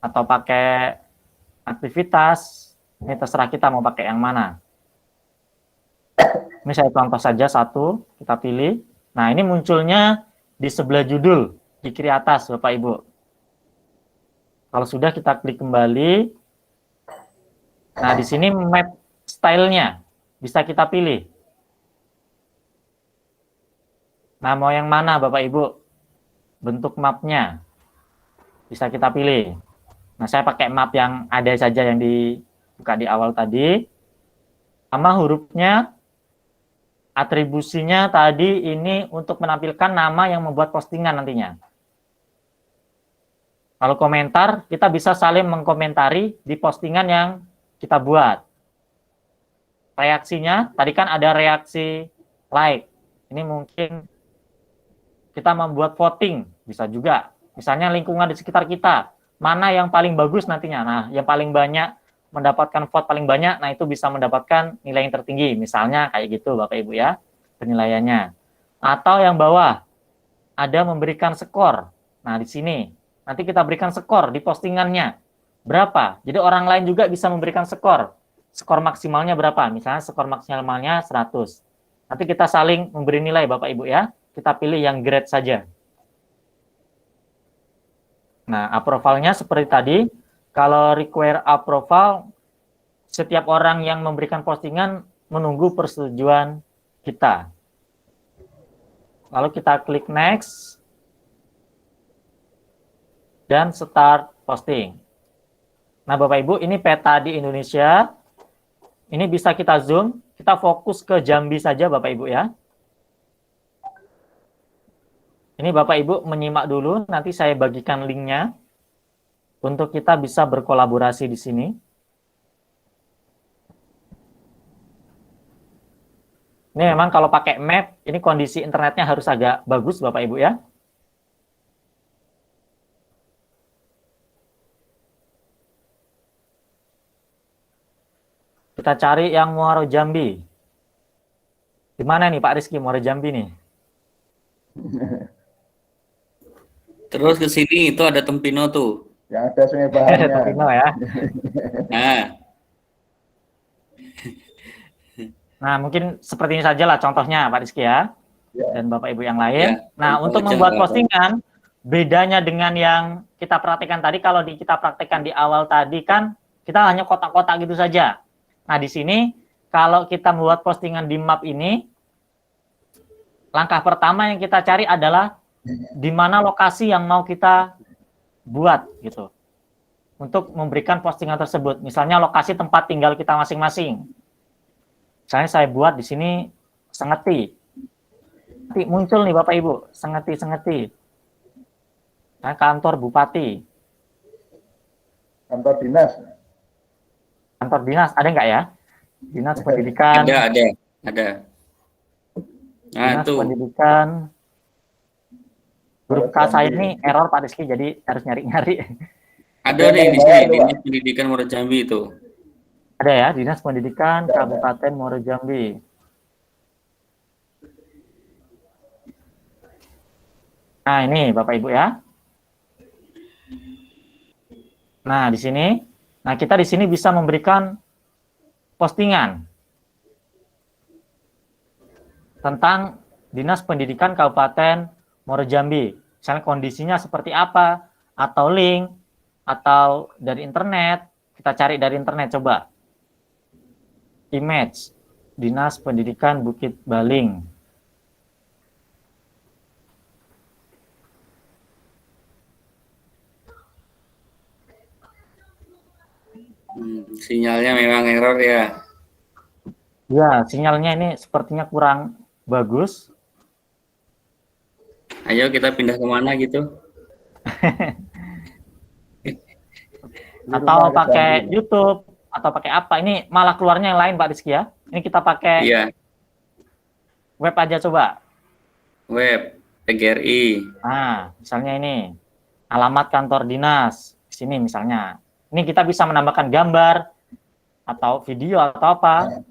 atau pakai aktivitas. Ini terserah kita mau pakai yang mana. Ini saya contoh saja satu, kita pilih. Nah, ini munculnya di sebelah judul, di kiri atas Bapak Ibu. Kalau sudah, kita klik kembali. Nah, di sini map stylenya bisa kita pilih. Nah, mau yang mana Bapak Ibu? Bentuk mapnya bisa kita pilih. Nah, saya pakai map yang ada saja yang dibuka di awal tadi. Sama hurufnya, atribusinya tadi ini untuk menampilkan nama yang membuat postingan nantinya. Kalau komentar, kita bisa saling mengkomentari di postingan yang kita buat. Reaksinya, tadi kan ada reaksi like. Ini mungkin kita membuat voting, bisa juga. Misalnya lingkungan di sekitar kita, mana yang paling bagus nantinya. Nah, yang paling banyak mendapatkan vote paling banyak, nah itu bisa mendapatkan nilai yang tertinggi. Misalnya kayak gitu Bapak Ibu ya, penilaiannya. Atau yang bawah, ada memberikan skor. Nah, di sini nanti kita berikan skor di postingannya berapa. Jadi orang lain juga bisa memberikan skor. Skor maksimalnya berapa? Misalnya skor maksimalnya 100. Nanti kita saling memberi nilai Bapak Ibu ya. Kita pilih yang grade saja. Nah, approval-nya seperti tadi. Kalau require approval, setiap orang yang memberikan postingan menunggu persetujuan kita. Lalu kita klik next dan start posting. Nah, Bapak Ibu, ini peta di Indonesia. Ini bisa kita zoom, kita fokus ke Jambi saja Bapak Ibu ya. Ini Bapak Ibu menyimak dulu, nanti saya bagikan linknya untuk kita bisa berkolaborasi di sini. Ini memang kalau pakai map, ini kondisi internetnya harus agak bagus Bapak Ibu ya. Kita cari yang Muaro Jambi. Di mana nih Pak Rizky, Muaro Jambi nih? Terus ke sini itu ada Tempino tuh. Yang ada Sungai Baharnya. Tempino ya. Nah, Nah, mungkin seperti ini saja lah contohnya Pak Rizky ya. Ya. Dan Bapak Ibu yang lain. Ya, Nah, contoh untuk aja, membuat Pak. postingan, bedanya dengan yang kita praktekkan tadi, kalau kita praktekkan di awal tadi kan, kita hanya kotak-kotak gitu saja. Nah, di sini, kalau kita membuat postingan di map ini, langkah pertama yang kita cari adalah di mana lokasi yang mau kita buat gitu. Untuk memberikan postingan tersebut. Misalnya lokasi tempat tinggal kita masing-masing. Misalnya saya buat di sini Sengeti. Muncul nih Bapak Ibu, Sengeti. Nah, kantor bupati. Kantor dinas. Kantor dinas, ada nggak ya? Dinas pendidikan. ada. Nah, Dinas tuh. pendidikan. Grup K saya ini error Pak Rizky, jadi harus nyari-nyari. Ada deh di sini, Dinas Pendidikan Muaro Jambi itu. Ada ya, Dinas Pendidikan Kabupaten Muaro Jambi. Nah, ini Bapak Ibu ya. Nah, di sini. Nah, kita di sini bisa memberikan postingan tentang Dinas Pendidikan Kabupaten Muaro Jambi. Misalnya kondisinya seperti apa, atau link, atau dari internet. Kita cari dari internet, coba. Image, Dinas Pendidikan Bukit Baling. Sinyalnya memang error ya. Ya, sinyalnya ini sepertinya kurang bagus. Ayo kita pindah kemana gitu. Atau pakai YouTube, atau pakai apa. Ini malah keluarnya yang lain Pak Rizky ya. Ini kita pakai Iya, web aja coba. web, PGRI. Nah, misalnya ini. Alamat kantor dinas. Di sini misalnya. Ini kita bisa menambahkan gambar, atau video, atau apa.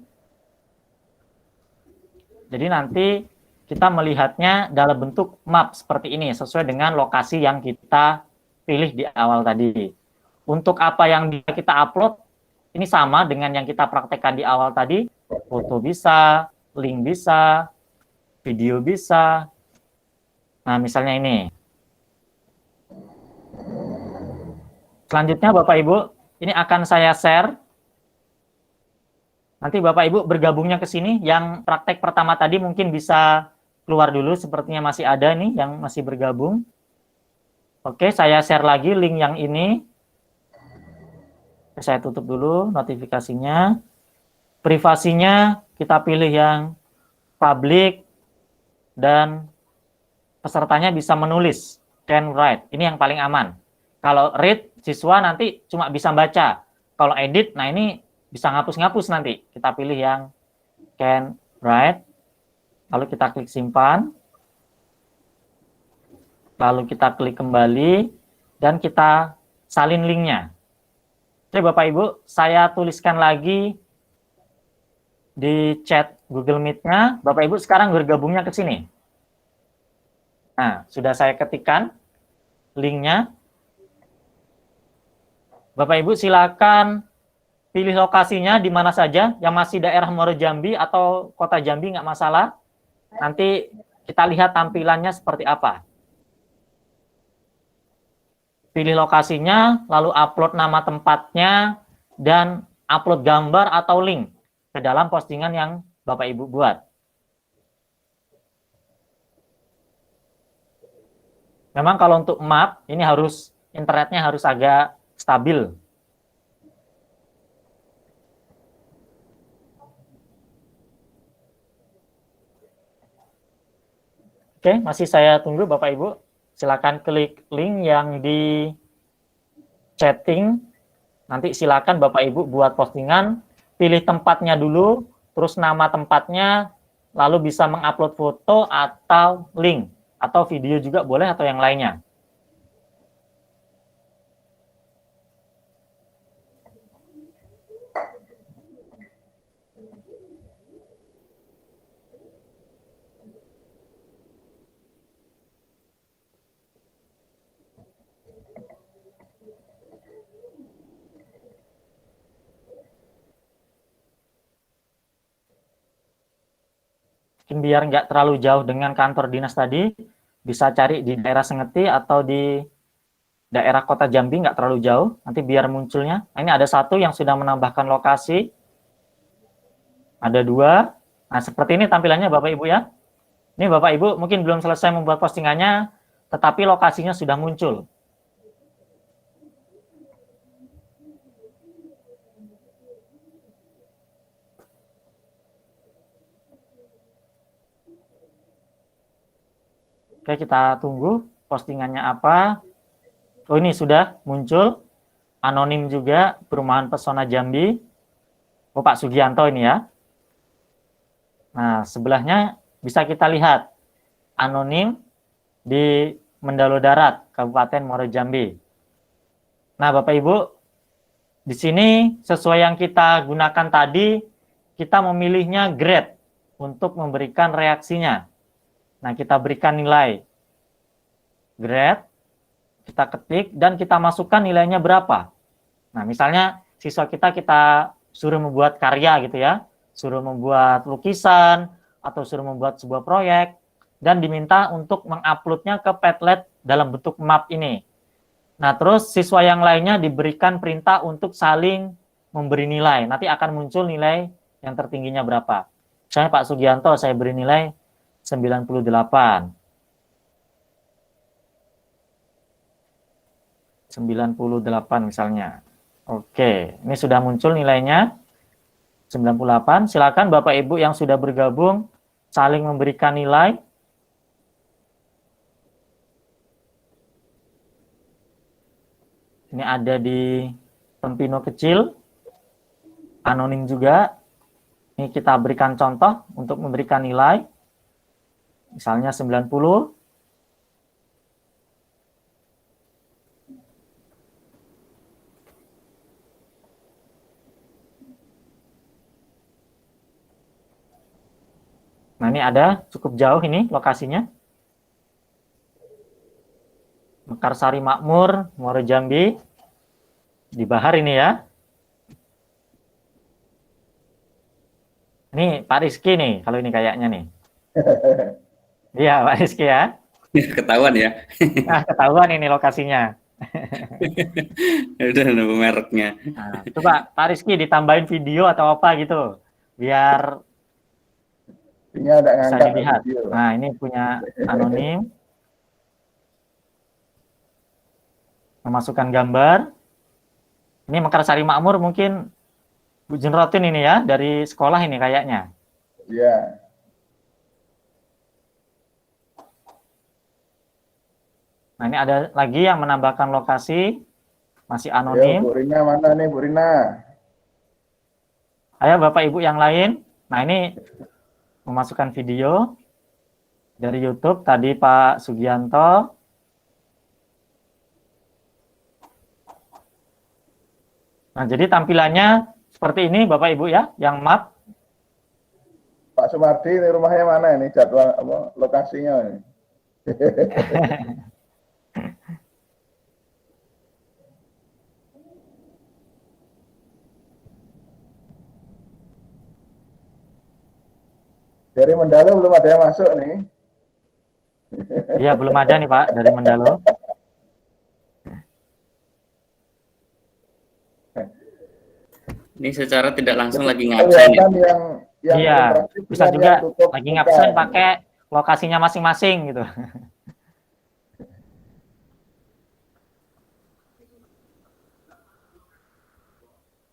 Jadi nanti kita melihatnya dalam bentuk map seperti ini, sesuai dengan lokasi yang kita pilih di awal tadi. Untuk apa yang kita upload, ini sama dengan yang kita praktekkan di awal tadi. Foto bisa, link bisa, video bisa. Nah, misalnya ini. Selanjutnya Bapak Ibu, ini akan saya share. Nanti Bapak Ibu bergabungnya ke sini. Yang praktek pertama tadi mungkin bisa keluar dulu, sepertinya masih ada nih yang masih bergabung. Oke, saya share lagi link yang ini. Saya tutup dulu notifikasinya. Privasinya kita pilih yang public dan pesertanya bisa menulis, can write. Ini yang paling aman. Kalau read, siswa nanti cuma bisa baca. Kalau edit, nah ini bisa ngapus-ngapus nanti. Kita pilih yang can write. Lalu kita klik simpan. Lalu kita klik kembali. Dan kita salin linknya. Oke Bapak Ibu, saya tuliskan lagi di chat Google Meet-nya. Bapak Ibu sekarang bergabungnya ke sini. Nah, sudah saya ketikkan linknya. Bapak Ibu silakan pilih lokasinya di mana saja, yang masih daerah Muaro Jambi atau Kota Jambi nggak masalah. Nanti kita lihat tampilannya seperti apa. Pilih lokasinya, lalu upload nama tempatnya, dan upload gambar atau link ke dalam postingan yang Bapak Ibu buat. Memang kalau untuk map, ini harus internetnya harus agak stabil. Oke, masih saya tunggu Bapak Ibu. Silakan klik link yang di chatting. Nanti silakan Bapak Ibu buat postingan, pilih tempatnya dulu, terus nama tempatnya, lalu bisa mengupload foto atau link, atau video juga boleh atau yang lainnya. Mungkin biar nggak terlalu jauh dengan kantor dinas tadi, bisa cari di daerah Sengeti atau di daerah Kota Jambi, nggak terlalu jauh, nanti biar munculnya. Nah, ini ada satu yang sudah menambahkan lokasi, ada dua. Nah, seperti ini tampilannya Bapak Ibu ya. Ini Bapak Ibu mungkin belum selesai membuat postingannya, tetapi lokasinya sudah muncul. Oke, kita tunggu postingannya apa. Oh, ini sudah muncul. Anonim juga, Perumahan Pesona Jambi. Oh, Pak Sugianto ini ya. Nah, sebelahnya bisa kita lihat. Anonim di Mendalo Darat, Kabupaten Muaro Jambi. Nah, Bapak Ibu, di sini sesuai yang kita gunakan tadi, kita memilihnya grade untuk memberikan reaksinya. Nah, kita berikan nilai grade, kita ketik, dan kita masukkan nilainya berapa. Nah, misalnya siswa kita suruh membuat karya gitu ya, suruh membuat lukisan, atau suruh membuat sebuah proyek, dan diminta untuk menguploadnya ke Padlet dalam bentuk map ini. Nah, terus siswa yang lainnya diberikan perintah untuk saling memberi nilai. Nanti akan muncul nilai yang tertingginya berapa. Misalnya Pak Sugianto, saya beri nilai 98. 98 misalnya. Oke, ini sudah muncul nilainya 98. Silakan Bapak Ibu yang sudah bergabung saling memberikan nilai. Ini ada di Tempino kecil, anonim juga. Ini kita berikan contoh untuk memberikan nilai. Misalnya 90. Nah, ini ada cukup jauh ini lokasinya. Mekarsari Makmur, Muaro Jambi. Di Bahar ini ya. Ini Pak Rizky nih, kalau ini kayaknya nih. Iya, Pak Rizky ya. Ketahuan ya. Nah, ketahuan ini lokasinya. Udah nemu mereknya. Nah, coba Pak Rizky ditambahin video atau apa gitu, biar bisa dilihat. Nah, ini punya anonim. Memasukkan gambar. Ini Mekarsari Makmur mungkin Bu Junrotin ini ya, dari sekolah ini kayaknya. Iya. Nah, ini ada lagi yang menambahkan lokasi, masih anonim. Ayo, Bu Rina mana nih, Bu Rina? Ayo Bapak Ibu yang lain. Nah, ini memasukkan video dari YouTube, tadi Pak Sugianto. Nah, jadi tampilannya seperti ini Bapak Ibu ya, yang map. Pak Sumardi, ini rumahnya mana ini, jadwal apa, lokasinya ini? Dari Mendalo belum ada yang masuk nih. Iya, belum ada nih Pak dari Mendalo. Ini secara tidak langsung lagi ngabsen ya. Yang Iya, interaktif bisa dengan juga yang tutup lagi buka. ngabsen pakai lokasinya masing-masing gitu.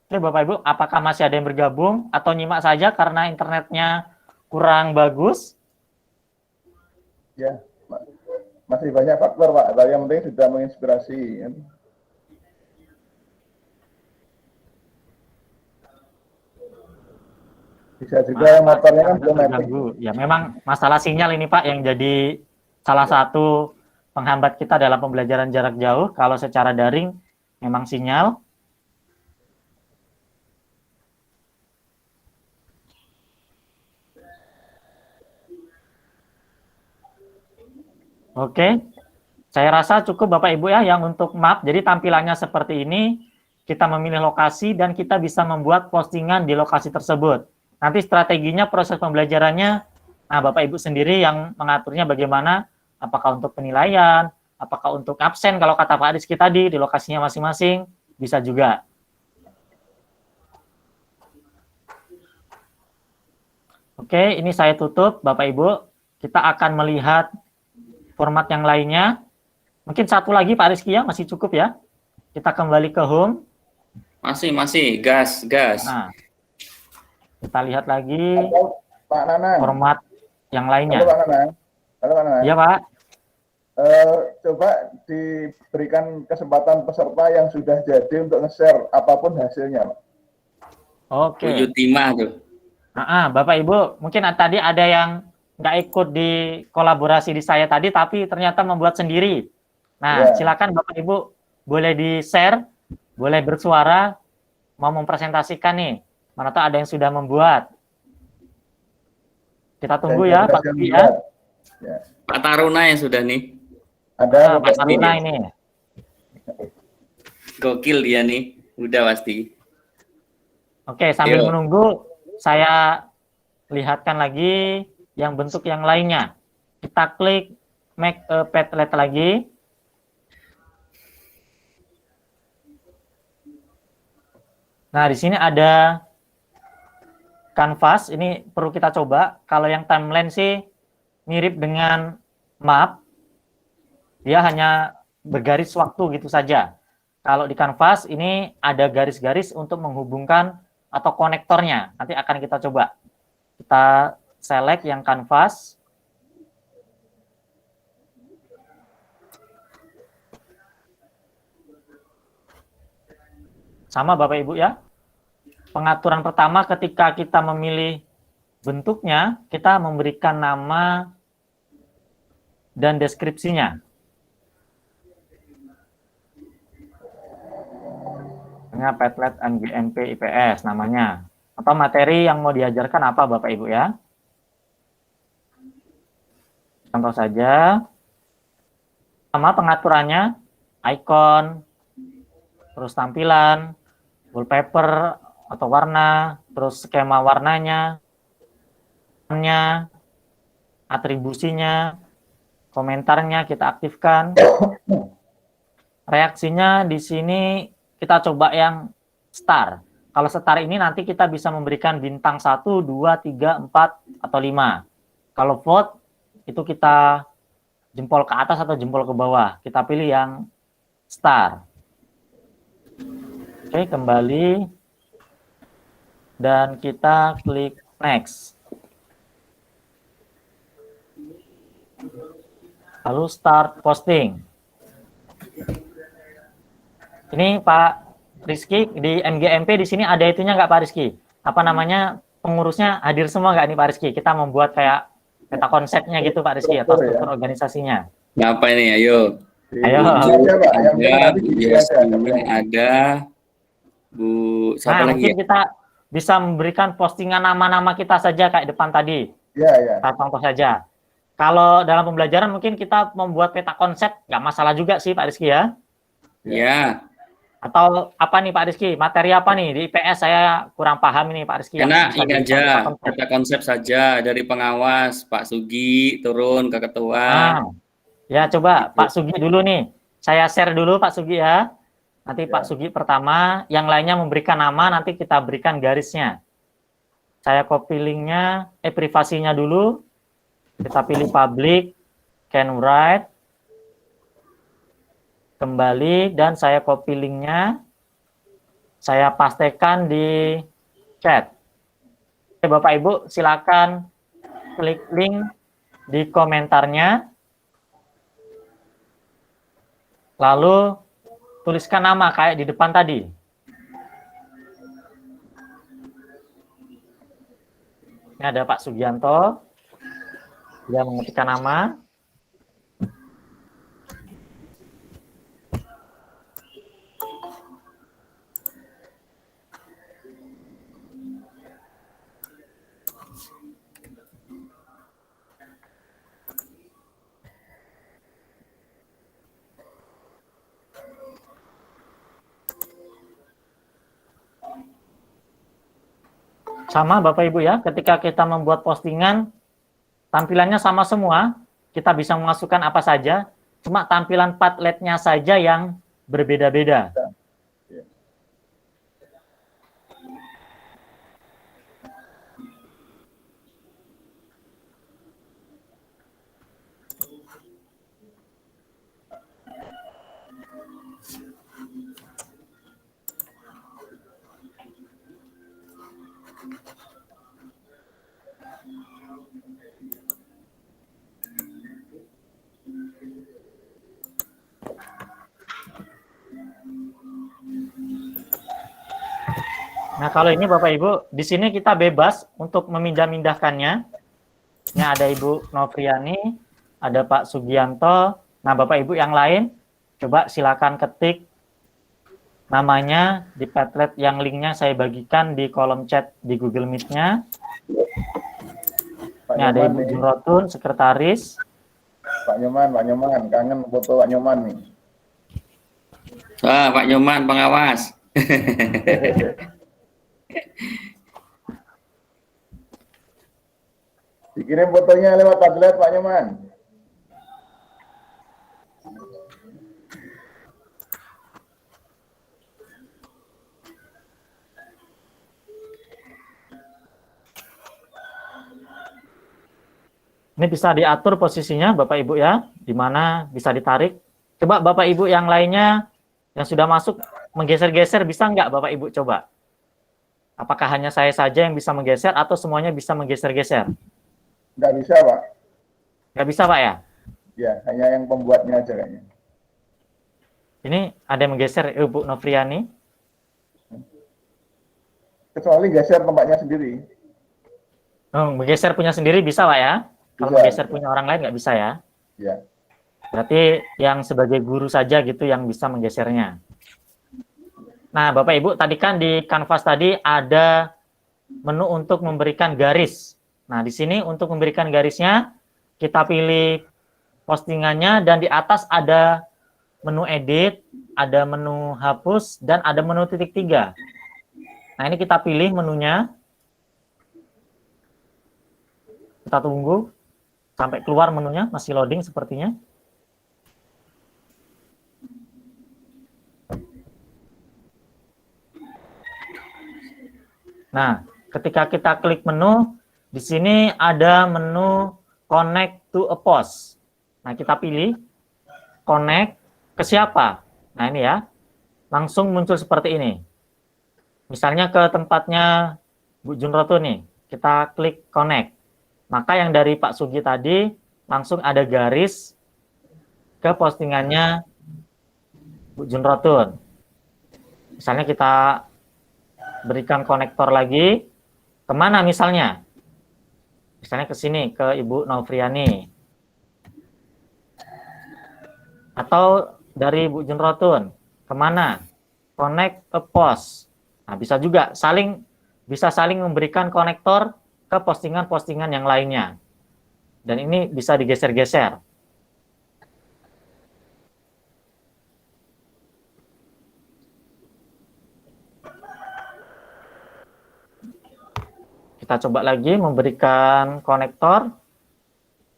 Oke Bapak Ibu, apakah masih ada yang bergabung atau nyimak saja karena internetnya kurang bagus? Ya, masih banyak faktor Pak, tapi yang penting sudah menginspirasi. Kan? Bisa juga motornya kan belum mapping. Ya memang masalah sinyal ini Pak yang jadi salah satu penghambat kita dalam pembelajaran jarak jauh. Kalau secara daring memang sinyal. Oke, saya rasa cukup Bapak Ibu ya yang untuk map. Jadi tampilannya seperti ini, kita memilih lokasi dan kita bisa membuat postingan di lokasi tersebut. Nanti strateginya proses pembelajarannya, nah Bapak Ibu sendiri yang mengaturnya bagaimana, apakah untuk penilaian, apakah untuk absen kalau kata Pak Rizky tadi di lokasinya masing-masing, bisa juga. Oke, ini saya tutup Bapak Ibu. Kita akan melihat format yang lainnya. Mungkin satu lagi Pak Rizky ya, masih cukup ya. Kita kembali ke home. Masih, gas. Nah, kita lihat lagi Pak Nanang. Format yang lainnya. Halo Pak Nanang. Halo Pak Nanang. Iya Pak. Coba diberikan kesempatan peserta yang sudah jadi untuk nge-share apapun hasilnya Pak. Oke. Tujuh timah tuh. Bapak Ibu, mungkin tadi ada yang nggak ikut di kolaborasi di saya tadi, tapi ternyata membuat sendiri. Nah, silakan Bapak Ibu boleh di-share, boleh bersuara, mau mempresentasikan nih. Mana tahu ada yang sudah membuat. Kita tunggu ya, Pak Sugi ya. Pak Taruna yang sudah nih. Ada Pak Taruna ini. Gokil dia nih, udah pasti. Oke, sambil menunggu, saya lihatkan lagi yang bentuk yang lainnya. Kita klik make a Padlet lagi. Nah, di sini ada kanvas. Ini perlu kita coba. Kalau yang timeline sih mirip dengan map. Dia hanya bergaris waktu gitu saja. Kalau di kanvas ini ada garis-garis untuk menghubungkan atau konektornya. Nanti akan kita coba. Kita select yang kanvas. Sama Bapak Ibu ya. Pengaturan pertama ketika kita memilih bentuknya, kita memberikan nama dan deskripsinya. Padlet MGMP IPS namanya. Atau materi yang mau diajarkan apa Bapak Ibu ya. Contoh saja. Sama pengaturannya, icon, terus tampilan, wallpaper atau warna, terus skema warnanya, atribusinya, komentarnya kita aktifkan. Reaksinya di sini kita coba yang star. Kalau star ini nanti kita bisa memberikan bintang 1, 2, 3, 4, atau 5. Kalau vote, itu kita jempol ke atas atau jempol ke bawah. Kita pilih yang star. Oke, kembali. Dan kita klik next. Lalu start posting. Ini Pak Rizky, di MGMP di sini ada itunya nggak Pak Rizky? Apa namanya, pengurusnya hadir semua nggak nih Pak Rizky? Kita membuat kayak peta konsepnya gitu Pak Rizky, atau struktur organisasinya. Apa ini, ayo. Ayo. Ada Bu, siapa lagi mungkin kita bisa memberikan postingan nama-nama kita saja kayak depan tadi. Iya. Kita contoh saja. Kalau dalam pembelajaran mungkin kita membuat peta konsep, nggak masalah juga sih Pak Rizky ya. Ya, Atau apa nih Pak Rizky? Materi apa nih di IPS saya kurang paham ini Pak Rizky. enak Bisa ini dijadikan peta aja, konsep. peta konsep saja dari pengawas Pak Sugi turun ke ketua. Ya coba Pak Sugi dulu nih. Saya share dulu Pak Sugi ya. Nanti Pak Ya. Sugi pertama, yang lainnya memberikan nama, nanti kita berikan garisnya. Saya copy linknya, privasinya dulu. Kita pilih public, can write. Kembali, dan saya copy linknya. Saya pastekan di chat. Oke, Bapak Ibu, silakan klik link di komentarnya. Lalu tuliskan nama kayak di depan tadi. Ini ada Pak Sugianto. Dia mengetikkan nama. Sama Bapak Ibu ya, ketika kita membuat postingan, tampilannya sama semua, kita bisa memasukkan apa saja, cuma tampilan Padlet-nya saja yang berbeda-beda. Nah, kalau ini Bapak Ibu, di sini kita bebas untuk memindah-mindahkannya. Ini ada Ibu Novriani, ada Pak Sugianto. Nah, Bapak Ibu yang lain, coba silakan ketik namanya di Padlet yang linknya saya bagikan di kolom chat di Google Meet-nya. Ini ada Ibu Junrotun, sekretaris. Pak Nyoman, kangen foto Pak Nyoman nih. Wah, Pak Nyoman pengawas. Dikirim fotonya lewat tablet Pak Nyoman. Ini bisa diatur posisinya Bapak Ibu ya, di mana bisa ditarik. Coba Bapak Ibu yang lainnya yang sudah masuk menggeser-geser, bisa nggak Bapak Ibu coba? Apakah hanya saya saja yang bisa menggeser atau semuanya bisa menggeser-geser? Nggak bisa Pak. Nggak bisa Pak ya? Ya, hanya yang pembuatnya aja kayaknya. Ini ada yang menggeser Ibu Novriani. Kecuali geser tempatnya sendiri. Menggeser punya sendiri bisa Pak ya? Kalau Bisa. menggeser punya orang lain nggak bisa ya? Ya. Berarti yang sebagai guru saja gitu yang bisa menggesernya. Nah, Bapak Ibu, tadi kan di kanvas tadi ada menu untuk memberikan garis. Nah, di sini untuk memberikan garisnya, kita pilih postingannya, dan di atas ada menu edit, ada menu hapus, dan ada menu titik 3. Nah, ini kita pilih menunya. Kita tunggu sampai keluar menunya, masih loading sepertinya. Nah, ketika kita klik menu, di sini ada menu connect to a post. Nah, kita pilih connect ke siapa. Nah, ini ya, langsung muncul seperti ini. Misalnya ke tempatnya Bu Junroto nih, kita klik connect. Maka yang dari Pak Sugi tadi, langsung ada garis ke postingannya Bu Junrotun. Misalnya kita berikan konektor lagi, kemana misalnya? Misalnya ke sini, ke Ibu Novriani. Atau dari Bu Junrotun, kemana? Connect a post. Nah, bisa juga bisa saling memberikan konektor ke postingan-postingan yang lainnya. Dan ini bisa digeser-geser. Kita coba lagi memberikan konektor.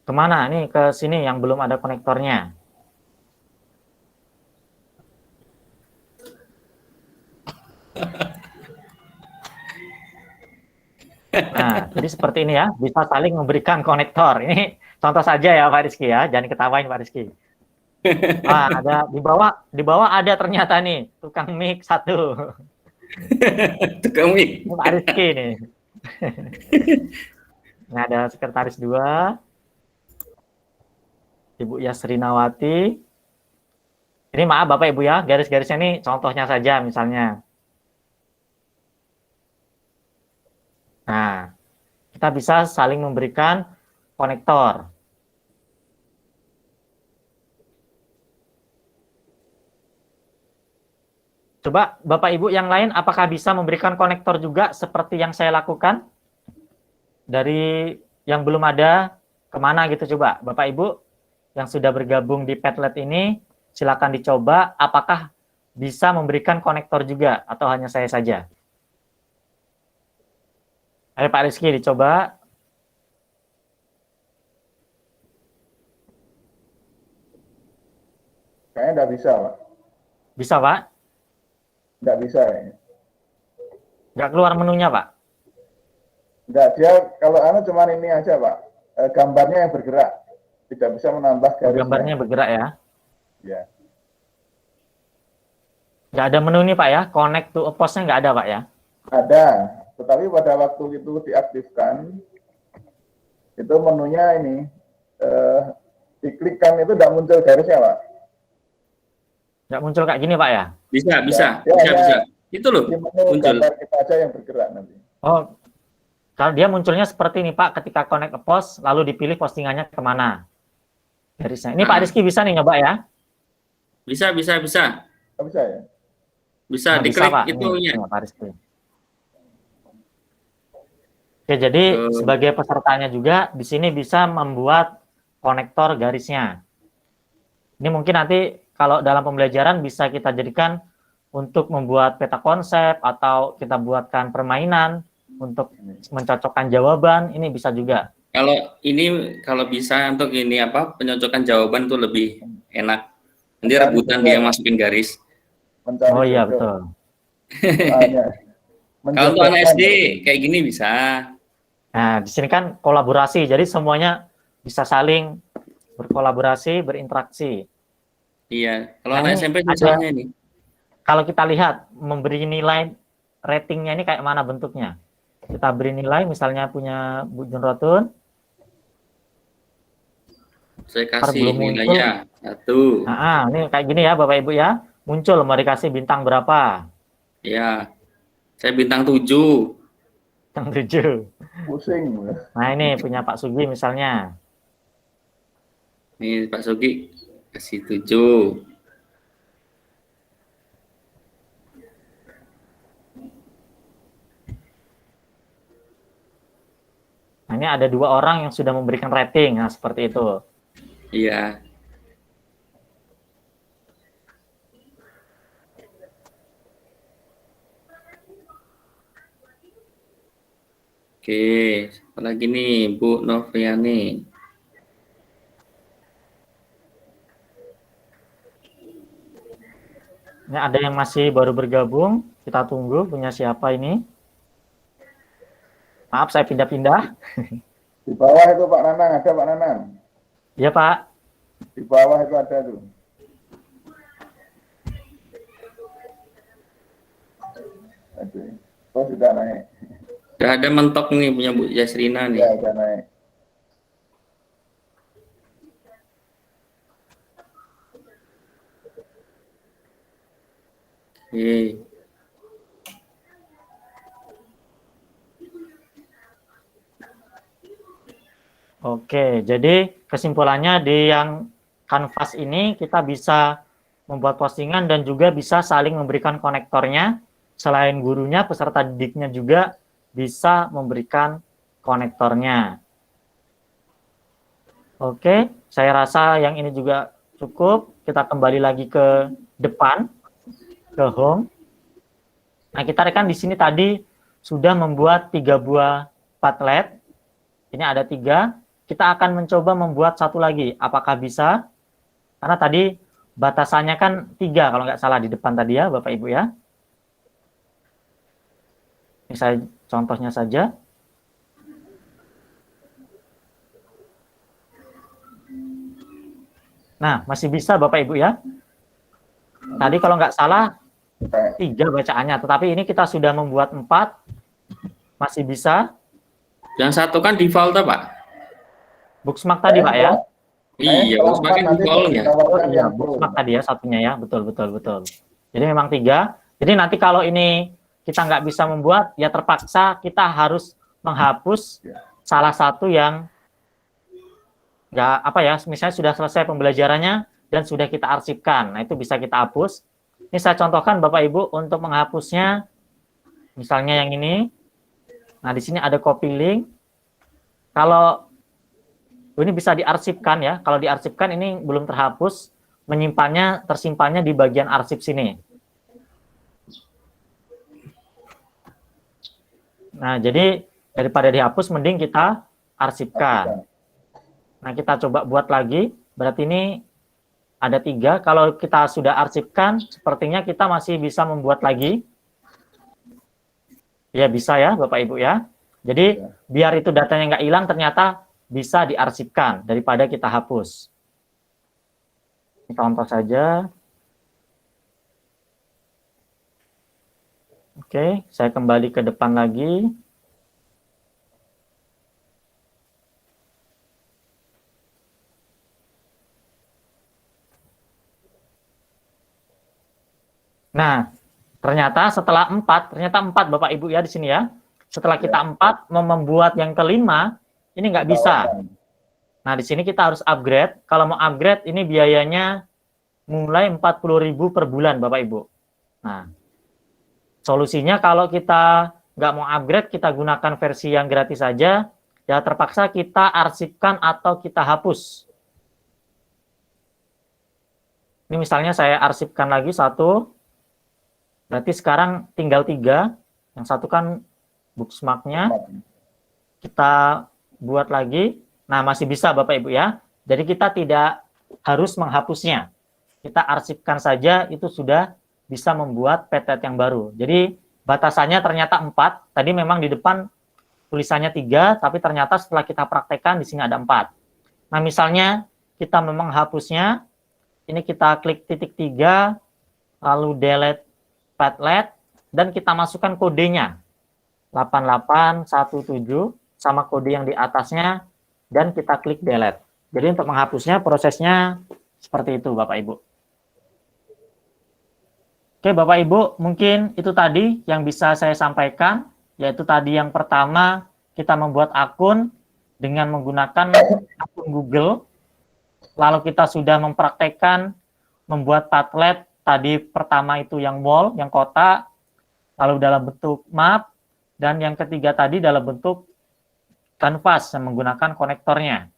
Kemana? Nih ke sini yang belum ada konektornya. Nah, jadi seperti ini ya, bisa saling memberikan konektor. Ini contoh saja ya Pak Rizky ya, jangan ketawain Pak Rizky. Nah, ada di bawah ada ternyata nih tukang mic 1. Tukang mic. Ini Pak Rizky nih. Ini ada sekretaris 2, Ibu Yasrinawati. Ini maaf Bapak Ibu ya, garis-garisnya ini contohnya saja misalnya. Nah, kita bisa saling memberikan konektor. Coba Bapak Ibu yang lain apakah bisa memberikan konektor juga seperti yang saya lakukan? Dari yang belum ada, kemana gitu coba. Bapak Ibu yang sudah bergabung di Padlet ini, silakan dicoba apakah bisa memberikan konektor juga atau hanya saya saja. Ayo Pak Rizky dicoba. Kayaknya nggak bisa, Pak. Bisa Pak? Nggak bisa kayaknya. Nggak keluar menunya Pak? Nggak, dia kalau cuma ini aja, Pak. Gambarnya yang bergerak. Tidak bisa menambah garisnya. Gambarnya bergerak ya? Ya. Nggak ada menu nih Pak ya? Connect to a post-nya nggak ada Pak ya? Ada, tetapi pada waktu itu diaktifkan, itu menunya ini, diklikkan itu tidak muncul garisnya, Pak. Nggak muncul kayak gini Pak ya? Bisa. Ya, Bisa. Itu loh, Di menu muncul. gambar kita aja yang bergerak nanti. Oh, kalau dia munculnya seperti ini Pak, ketika connect a post, lalu dipilih postingannya kemana garisnya. Ini Pak Rizky bisa nih nyoba ya? Bisa. Nggak bisa ya? Bisa Nah, diklik Pak. itunya. Ini, Pak Rizky. Oke, jadi sebagai pesertanya juga di sini bisa membuat konektor garisnya. Ini mungkin nanti kalau dalam pembelajaran bisa kita jadikan untuk membuat peta konsep atau kita buatkan permainan untuk mencocokkan jawaban, ini bisa juga. Kalau bisa untuk ini penyocokan jawaban tuh lebih enak. Nanti rebutan dia masukin garis. Mencari Oh iya jodoh. betul. Kalau untuk anak SD kayak gini bisa. Nah, di sini kan kolaborasi, jadi semuanya bisa saling berkolaborasi, berinteraksi. Iya, kalau Nah, anak ini SMP ada- susahnya ini. Kalau kita lihat memberi nilai ratingnya ini kayak mana bentuknya? Kita beri nilai, misalnya punya Bu Junrotun. Saya kasih belum muncul. nilainya 1. Nah, ini kayak gini ya Bapak Ibu ya. Muncul mau dikasih bintang berapa? Ya, saya bintang 7. Bintang 7. Pusing. Nah, ini punya Pak Sugi misalnya. Nih Pak Sugi kasih 7. Nah, ini ada 2 orang yang sudah memberikan rating. Nah, seperti itu. Iya. Oke, apalagi nih Bu Noviani. Ini ada yang masih baru bergabung. Kita tunggu punya siapa ini. Maaf, saya pindah-pindah. Di bawah itu Pak Nanang, ada Pak Nanang. Iya, Pak. Di bawah itu ada tuh. Aduh. Oh, sudah naik. Udah ada mentok nih punya Bu Yasrina nih. Ya, sudah naik. Oke. Oke, jadi kesimpulannya di yang kanvas ini kita bisa membuat postingan dan juga bisa saling memberikan konektornya. Selain gurunya, peserta didiknya juga bisa memberikan konektornya. Oke, saya rasa yang ini juga cukup. Kita kembali lagi ke depan, ke home. Nah, kita rekan di sini tadi sudah membuat 3 buah Padlet. Ini ada 3. Kita akan mencoba membuat satu lagi. Apakah bisa? Karena tadi batasannya kan 3 kalau nggak salah di depan tadi ya, Bapak Ibu ya. Ini saya contohnya saja. Nah, masih bisa Bapak Ibu ya. Tadi kalau nggak salah 3 bacaannya, tetapi ini kita sudah membuat 4. Masih bisa. Yang satu kan default Pak? Bookmark tadi Pak ya. Iya, semakin defaultnya. Oh iya, bookmark tadi ya satunya ya. Betul. Jadi memang 3. Jadi nanti kalau ini kita nggak bisa membuat, ya terpaksa kita harus menghapus salah satu yang nggak apa ya, misalnya sudah selesai pembelajarannya dan sudah kita arsipkan. Nah, itu bisa kita hapus. Ini saya contohkan Bapak Ibu untuk menghapusnya. Misalnya yang ini. Nah, di sini ada copy link. Kalau ini bisa diarsipkan ya. Kalau diarsipkan ini belum terhapus, tersimpannya di bagian arsip sini. Nah, jadi daripada dihapus mending kita arsipkan. Nah, kita coba buat lagi. Berarti ini ada 3. Kalau kita sudah arsipkan, sepertinya kita masih bisa membuat lagi. Ya, bisa ya, Bapak Ibu ya. Jadi, biar itu datanya nggak hilang, ternyata bisa diarsipkan daripada kita hapus. Ini contoh saja. Oke, saya kembali ke depan lagi. Nah, ternyata setelah 4 Bapak Ibu ya di sini ya. Setelah kita 4 mau membuat yang kelima, ini nggak bisa. Nah, di sini kita harus upgrade. Kalau mau upgrade ini biayanya mulai 40.000 per bulan Bapak Ibu. Nah, solusinya kalau kita nggak mau upgrade, kita gunakan versi yang gratis saja, ya terpaksa kita arsipkan atau kita hapus. Ini misalnya saya arsipkan lagi 1. Berarti sekarang tinggal 3. Yang satu kan bookmark-nya. Kita buat lagi. Nah, masih bisa Bapak Ibu ya. Jadi kita tidak harus menghapusnya. Kita arsipkan saja, itu sudah bisa membuat Padlet yang baru. Jadi batasannya ternyata 4. Tadi memang di depan tulisannya 3, tapi ternyata setelah kita praktekkan di sini ada 4. Nah, misalnya kita memang hapusnya, ini kita klik titik 3, lalu delete Padlet, dan kita masukkan kodenya 8817 sama kode yang di atasnya, dan kita klik delete. Jadi untuk menghapusnya prosesnya seperti itu Bapak Ibu. Oke Bapak Ibu, mungkin itu tadi yang bisa saya sampaikan, yaitu tadi yang pertama kita membuat akun dengan menggunakan akun Google, lalu kita sudah mempraktekkan membuat Padlet. Tadi pertama itu yang wall, yang kotak, lalu dalam bentuk map, dan yang ketiga tadi dalam bentuk kanvas yang menggunakan konektornya.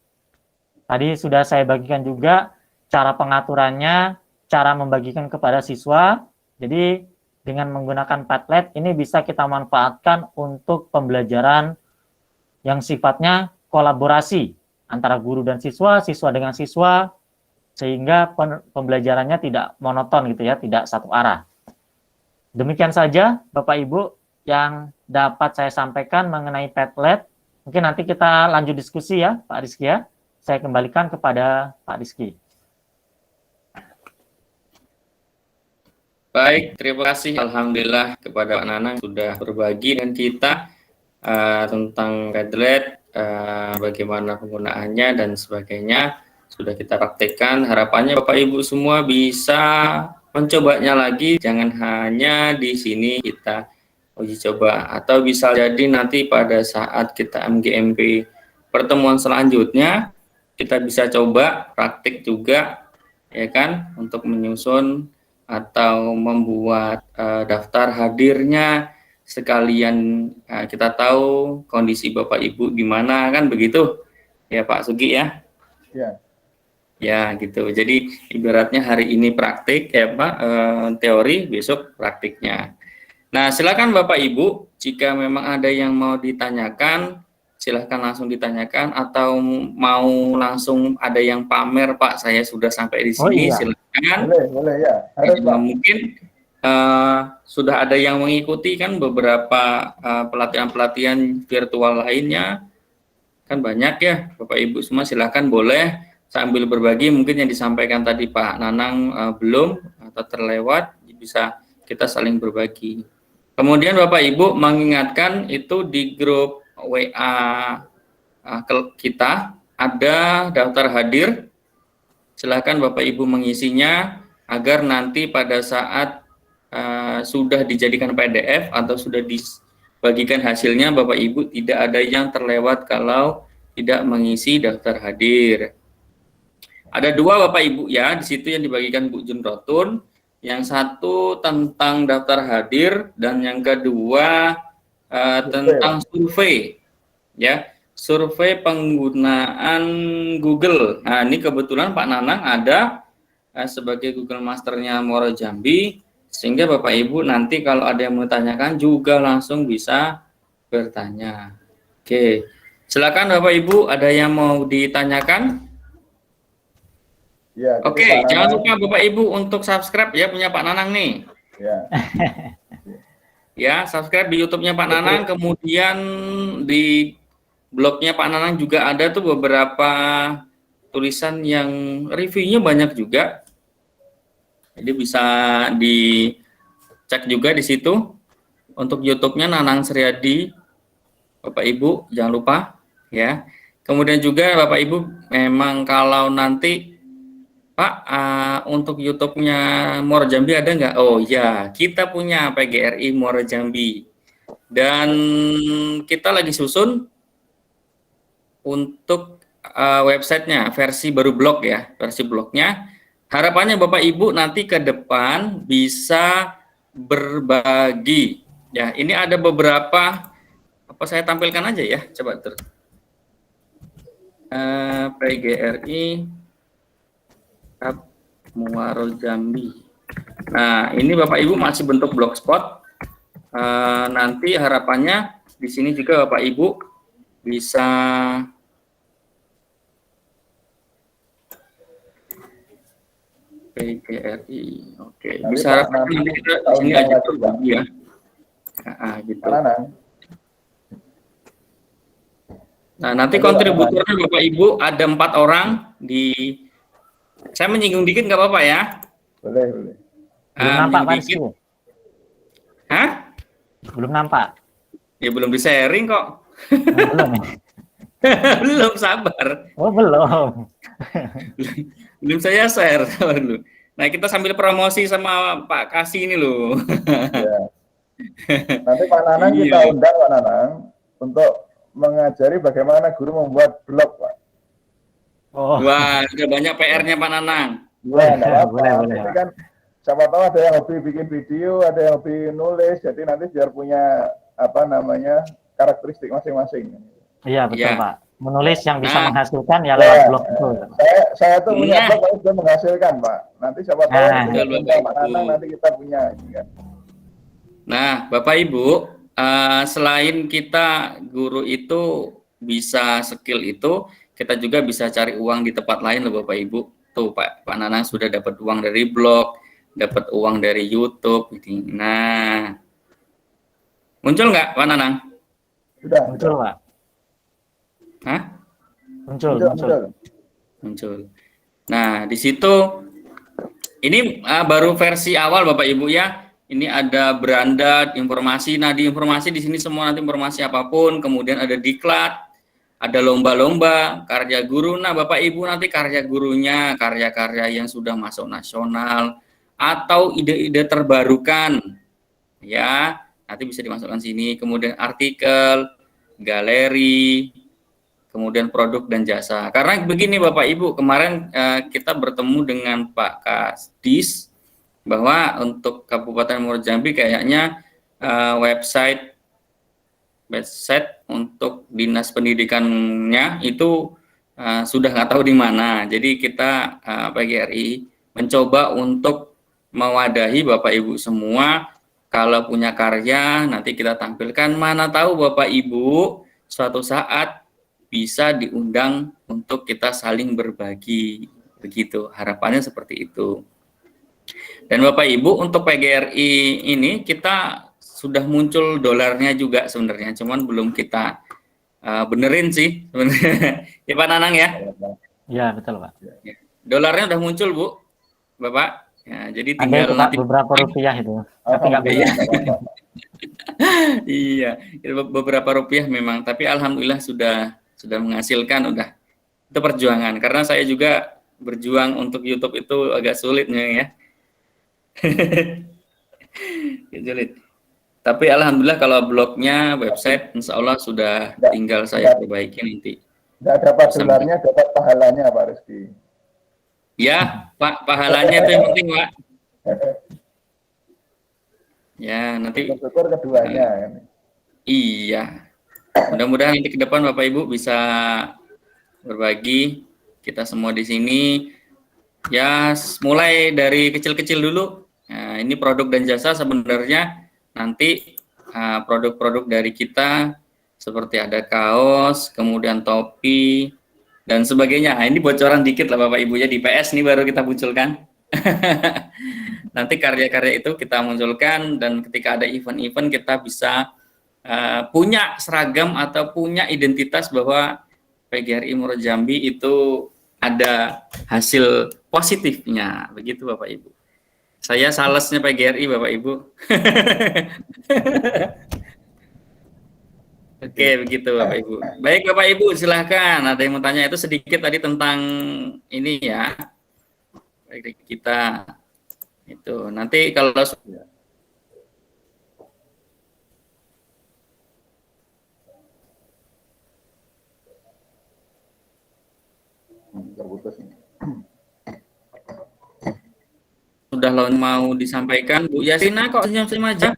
Tadi sudah saya bagikan juga cara pengaturannya, cara membagikan kepada siswa. Jadi dengan menggunakan Padlet ini bisa kita manfaatkan untuk pembelajaran yang sifatnya kolaborasi antara guru dan siswa, siswa dengan siswa, sehingga pembelajarannya tidak monoton gitu ya, tidak satu arah. Demikian saja Bapak Ibu yang dapat saya sampaikan mengenai Padlet. Mungkin nanti kita lanjut diskusi ya Pak Rizky ya. Saya kembalikan kepada Pak Rizky. Baik, terima kasih Alhamdulillah kepada Pak Nanang sudah berbagi dengan kita tentang Padlet, bagaimana penggunaannya dan sebagainya. Sudah kita praktekkan, harapannya Bapak Ibu semua bisa mencobanya lagi, jangan hanya di sini kita uji coba, atau bisa jadi nanti pada saat kita MGMP pertemuan selanjutnya, kita bisa coba praktik juga, ya kan, untuk menyusun atau membuat daftar hadirnya, sekalian kita tahu kondisi Bapak Ibu gimana, kan begitu, ya Pak Sugi ya. Ya. Ya, gitu. Jadi ibaratnya hari ini praktik, teori, besok praktiknya. Nah, silakan Bapak Ibu, jika memang ada yang mau ditanyakan, silakan langsung ditanyakan, atau mau langsung ada yang pamer, Pak, saya sudah sampai di Oh sini, iya. silakan. Boleh ya. Harus Pak. Mungkin sudah ada yang mengikuti kan beberapa pelatihan-pelatihan virtual lainnya, kan banyak ya, Bapak Ibu semua, silakan boleh sambil berbagi mungkin yang disampaikan tadi Pak Nanang belum atau terlewat, bisa kita saling berbagi. Kemudian Bapak Ibu mengingatkan itu di grup WA kita ada daftar hadir, silakan Bapak Ibu mengisinya agar nanti pada saat sudah dijadikan PDF atau sudah dibagikan hasilnya, Bapak Ibu tidak ada yang terlewat kalau tidak mengisi daftar hadir. Ada dua Bapak Ibu ya, di situ yang dibagikan Bu Jun Rotun. Yang satu tentang daftar hadir dan yang kedua tentang survei. Ya, survei penggunaan Google. Nah, ini kebetulan Pak Nanang ada sebagai Google Masternya Muaro Jambi, sehingga Bapak Ibu nanti kalau ada yang mau tanyakan juga langsung bisa bertanya. Oke, silakan Bapak Ibu, ada yang mau ditanyakan? Ya, Oke, jangan lupa Bapak Ibu untuk subscribe ya punya Pak Nanang nih. Ya. Ya, subscribe di YouTube-nya Pak Nanang, kemudian di blognya Pak Nanang juga ada tuh beberapa tulisan yang reviewnya banyak juga. Jadi bisa dicek juga di situ. Untuk YouTube-nya Nanang Suryadi, Bapak Ibu jangan lupa ya. Kemudian juga Bapak Ibu memang kalau nanti Pak, untuk YouTube-nya Muaro Jambi ada nggak? Oh ya, kita punya PGRI Muaro Jambi. Dan kita lagi susun untuk websitenya, versi baru blog ya, versi blognya. Harapannya Bapak Ibu nanti ke depan bisa berbagi. Ya, ini ada beberapa, apa saya tampilkan aja ya, coba ter. PGRI Muaro Jambi. Nah, ini Bapak Ibu masih bentuk blogspot. Nanti harapannya di sini juga Bapak Ibu bisa PGRI. Oke, bisa harapan nanti kita di sini aja berbagi ya. Gitu. Nah, nanti kontributornya Bapak Ibu ada 4 orang di. Saya menyinggung dikit nggak apa-apa ya? Boleh. Belum nampak Pak Rizky. Hah? Belum nampak. Ya belum di-sharing kok. Belum. Belum, sabar. Oh, belum. Belum saya share. Nah, kita sambil promosi sama Pak Kasih ini loh. Ya. Nanti Pak Nanang kita undang Pak Nanang untuk mengajari bagaimana guru membuat blog, Pak. Oh. Wah, udah banyak PR-nya Pak Nanang. Ya, enggak apa-apa. Boleh. Jadi kan siapa tahu ada yang hobi bikin video, ada yang hobi nulis, jadi nanti biar punya karakteristik masing-masing. Iya, betul Ya. Pak. Menulis yang bisa menghasilkan ya lewat blog itu. Saya tuh punya blog yang sudah menghasilkan, Pak. Nanti siapa tahu Pak Nanang nanti kita punya kan. Nah, Bapak Ibu, selain kita guru itu bisa skill itu, kita juga bisa cari uang di tempat lain loh Bapak Ibu. Tuh Pak Nanang sudah dapat uang dari blog, dapat uang dari YouTube. Nah, muncul nggak Pak Nanang? Sudah. Muncul Pak. Hah? Muncul. Nah, di situ ini baru versi awal Bapak Ibu ya. Ini ada beranda informasi. Nah, di informasi di sini semua nanti informasi apapun, kemudian ada diklat, ada lomba-lomba, karya guru. Nah, Bapak Ibu nanti karya gurunya, karya-karya yang sudah masuk nasional atau ide-ide terbarukan. Ya, nanti bisa dimasukkan sini. Kemudian artikel, galeri, kemudian produk dan jasa. Karena begini Bapak Ibu, kemarin kita bertemu dengan Pak Kasdis bahwa untuk Kabupaten Muaro Jambi kayaknya website untuk dinas pendidikannya itu sudah nggak tahu di mana. Jadi kita PGRI mencoba untuk mewadahi Bapak Ibu semua. Kalau punya karya nanti kita tampilkan. Mana tahu Bapak Ibu suatu saat bisa diundang untuk kita saling berbagi. Begitu, harapannya seperti itu. Dan Bapak Ibu untuk PGRI ini kita sudah muncul dolarnya juga sebenarnya, cuman belum kita benerin sih sebenarnya. Ya Pak Nanang ya? Ya, betul Pak. Dolarnya udah muncul Bu, Bapak. Ya, jadi Ada tinggal itu Pak, nanti beberapa rupiah itu. Tapi nggak Alhamdulillah, banyak. nggak apa-apa. iya, itu beberapa rupiah memang, tapi alhamdulillah sudah menghasilkan, udah. Itu perjuangan karena saya juga berjuang untuk YouTube itu agak sulit ya. Sulit. Tapi alhamdulillah kalau blognya, website, insya Allah sudah tinggal saya perbaiki nanti. Nggak dapat dolarnya, dapat pahalanya Pak Rizky. Ya, Pak, pahalanya itu yang penting, Pak. Ya, nanti. Syukur keduanya. Iya. Mudah-mudahan nanti ke depan Bapak Ibu bisa berbagi. Kita semua di sini. Ya, mulai dari kecil-kecil dulu. Nah, ini produk dan jasa sebenarnya nanti produk-produk dari kita seperti ada kaos, kemudian topi, dan sebagainya. Nah, ini bocoran dikit lah Bapak Ibu ya, di PS ini baru kita munculkan. Nanti karya-karya itu kita munculkan dan ketika ada event-event kita bisa punya seragam atau punya identitas bahwa PGRI Muaro Jambi itu ada hasil positifnya. Begitu Bapak Ibu. Saya salesnya PGRI Bapak Ibu. Oke, begitu Bapak Ibu. Baik Bapak Ibu, silahkan. Ada yang mau tanya itu sedikit tadi tentang ini ya. Baik kita itu. Nanti kalau Terputus. sudah mau disampaikan, Bu Yasina kok senyum-senyum aja?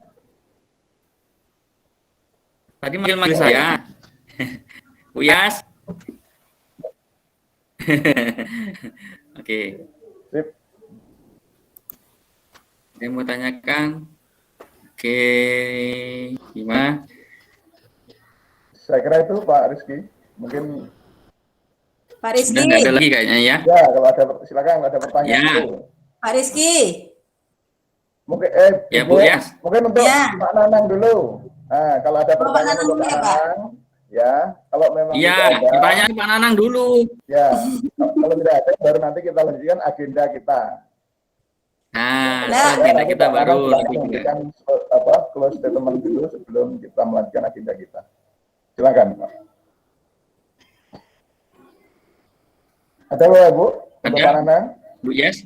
Tadi manggil saya. Bu Yas. Oke. Sip. Saya mau tanyakan. Oke, gimana? Saya kira itu Pak Rizky. Mungkin Pak Rizky. Sudah nggak ada lagi kayaknya ya. ya kalau ada silakan kalau ada pertanyaan Ya. itu. Pak Rizky. Mungkin Ya, Bu, ya. Mungkin untuk Ya. Pak Nanang dulu. Nah, kalau ada Pak pertanyaan Nanang untuk dulu Pak ya, Pak. Nanang, ya. Kalau memang Iya, tidak ada, pertanyaan Pak Nanang dulu. ya. Kalau tidak ada, baru nanti kita lanjutkan agenda kita. Nah, Nah. agenda kita Pak baru Nanang nanti silakan juga. memberikan close statement dulu sebelum kita melanjutkan agenda kita. Silakan, Pak. Ada ya, Bu? Untuk Ada. Pak Nanang? Bu Yes?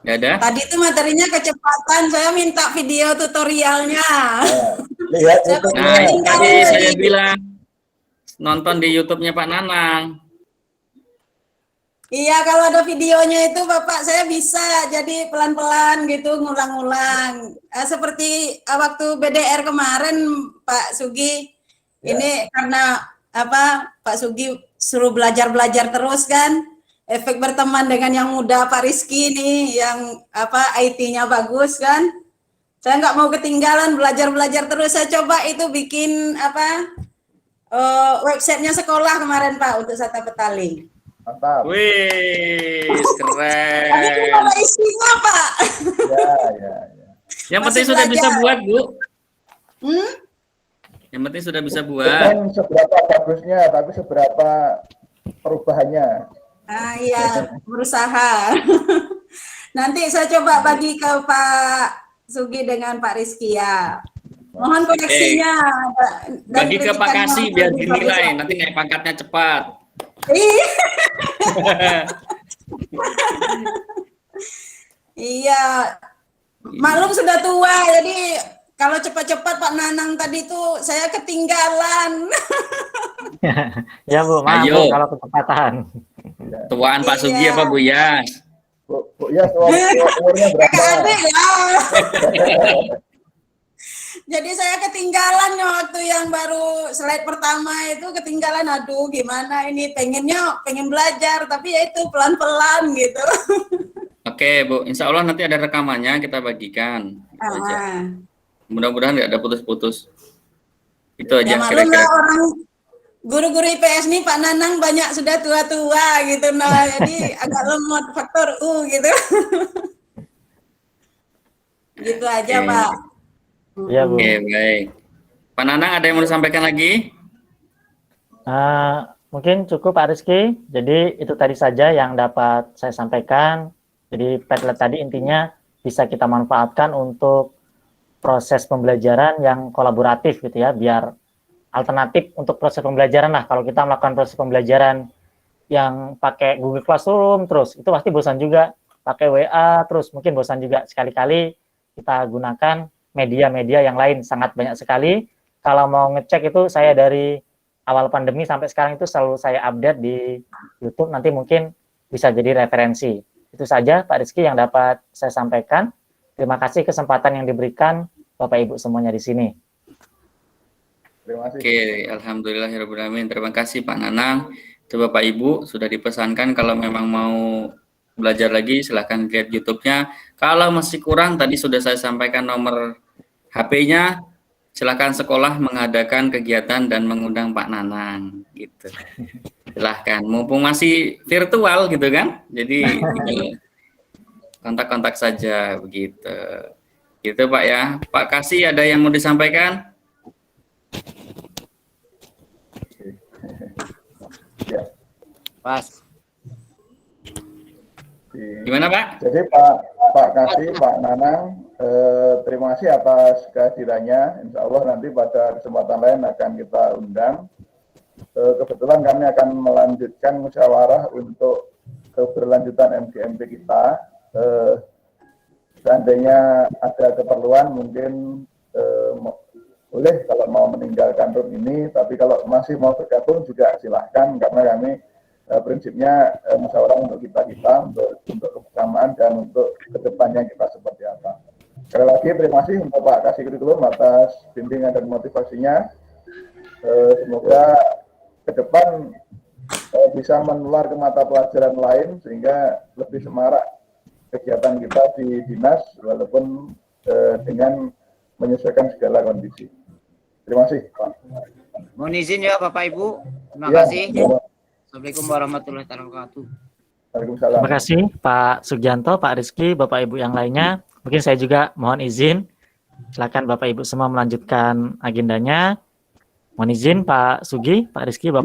Nggak ada? Tadi itu materinya kecepatan, saya minta video tutorialnya. Nah, lihat Saya YouTube-nya. Nah, itu tadi Tadi. saya bilang nonton di YouTube-nya Pak Nanang. Iya, kalau ada videonya itu Bapak saya bisa jadi pelan-pelan gitu ngulang-ngulang. Seperti waktu BDR kemarin Pak Sugi, Ya. ini karena Pak Sugi suruh belajar-belajar terus kan. Efek berteman dengan yang muda Pak Rizky nih yang IT-nya bagus kan. Saya nggak mau ketinggalan belajar-belajar terus. Saya coba itu bikin websitenya sekolah kemarin Pak untuk Sata Petaling. Mantap. Wih, Tapi belum keren. ada isinya Pak. Ya. Yang Masih penting sudah bisa belajar. buat, Bu. Hmm? Yang penting sudah bisa buat. Bukan seberapa bagusnya, tapi seberapa perubahannya. Iya, berusaha. Nanti saya coba bagi ke Pak Sugi dengan Pak Rizky ya. Mohon koneksinya. dan Bagi ke Pak berikan Kasih yang biar lebih dinilai, bagus. nanti naik pangkatnya cepat. Iya. Iya. Maklum sudah tua, jadi kalau cepat-cepat Pak Nanang tadi tuh saya ketinggalan. Ya Bu, maaf Ayo. Bu, kalau kecepatan. Tuaan Pak Sugi Iya. apa Bu Yas? Bu ya, umurnya berapa? Kakak adik ya. Jadi saya ketinggalan ya waktu yang baru slide pertama itu ketinggalan. Aduh, gimana ini pengen belajar tapi ya itu pelan-pelan gitu. Oke, Bu. Insya Allah nanti ada rekamannya kita bagikan. Itu aja. Mudah-mudahan nggak ada putus-putus. Itu aja Ya maklum kira-kira. lah orang guru-guru IPS nih Pak Nanang banyak sudah tua-tua gitu, nah jadi agak lemot faktor U gitu. Gitu aja Oke. Pak. Iya, Bu. Oke, baik. Pak Nanang ada yang mau disampaikan lagi? Mungkin cukup Pak Rizky. Jadi itu tadi saja yang dapat saya sampaikan. Jadi Padlet tadi intinya bisa kita manfaatkan untuk proses pembelajaran yang kolaboratif gitu ya, biar alternatif untuk proses pembelajaran lah. Kalau kita melakukan proses pembelajaran yang pakai Google Classroom terus, itu pasti bosan juga. Pakai WA terus, mungkin bosan juga. Sekali-kali kita gunakan media-media yang lain, sangat banyak sekali. Kalau mau ngecek itu saya dari awal pandemi sampai sekarang itu selalu saya update di YouTube, nanti mungkin bisa jadi referensi. Itu saja Pak Rizky yang dapat saya sampaikan. Terima kasih kesempatan yang diberikan Bapak Ibu semuanya di sini. Terima kasih. Oke, alhamdulillahirobbilalamin. Terima kasih Pak Nanang. Itu Bapak Ibu sudah dipesankan kalau memang mau belajar lagi silahkan lihat YouTube-nya. Kalau masih kurang tadi sudah saya sampaikan nomor HP-nya. Silakan sekolah mengadakan kegiatan dan mengundang Pak Nanang gitu. Silahkan, mumpung masih virtual gitu kan. Jadi kontak-kontak saja begitu. Gitu Pak ya. Pak Kasih ada yang mau disampaikan? Ya. Pas. Gimana Pak? Jadi Pak Kasih, Pak Nanang, terima kasih atas kehadirannya. Insya Allah nanti pada kesempatan lain akan kita undang. Kebetulan kami akan melanjutkan musyawarah untuk keberlanjutan MGMP kita. Seandainya ada keperluan mungkin boleh kalau mau meninggalkan room ini, tapi kalau masih mau bergabung juga silahkan, karena kami prinsipnya musyawarah untuk kita untuk kebersamaan dan untuk kedepannya kita seperti apa. Sekali lagi terima kasih untuk Pak Kasih Kurikulum atas bimbingan dan motivasinya. Semoga ke depan bisa menular ke mata pelajaran lain sehingga lebih semarak kegiatan kita di dinas walaupun dengan menyesuaikan segala kondisi. Terima kasih Pak. Mohon izin ya Bapak Ibu. Terima Ya, kasih. Assalamualaikum warahmatullahi wabarakatuh. Waalaikumsalam. Terima kasih Pak Sugianto, Pak Rizky, Bapak Ibu yang lainnya. Mungkin saya juga mohon izin. Silakan Bapak Ibu semua melanjutkan agendanya. Mohon izin Pak Sugi, Pak Rizky, Bapak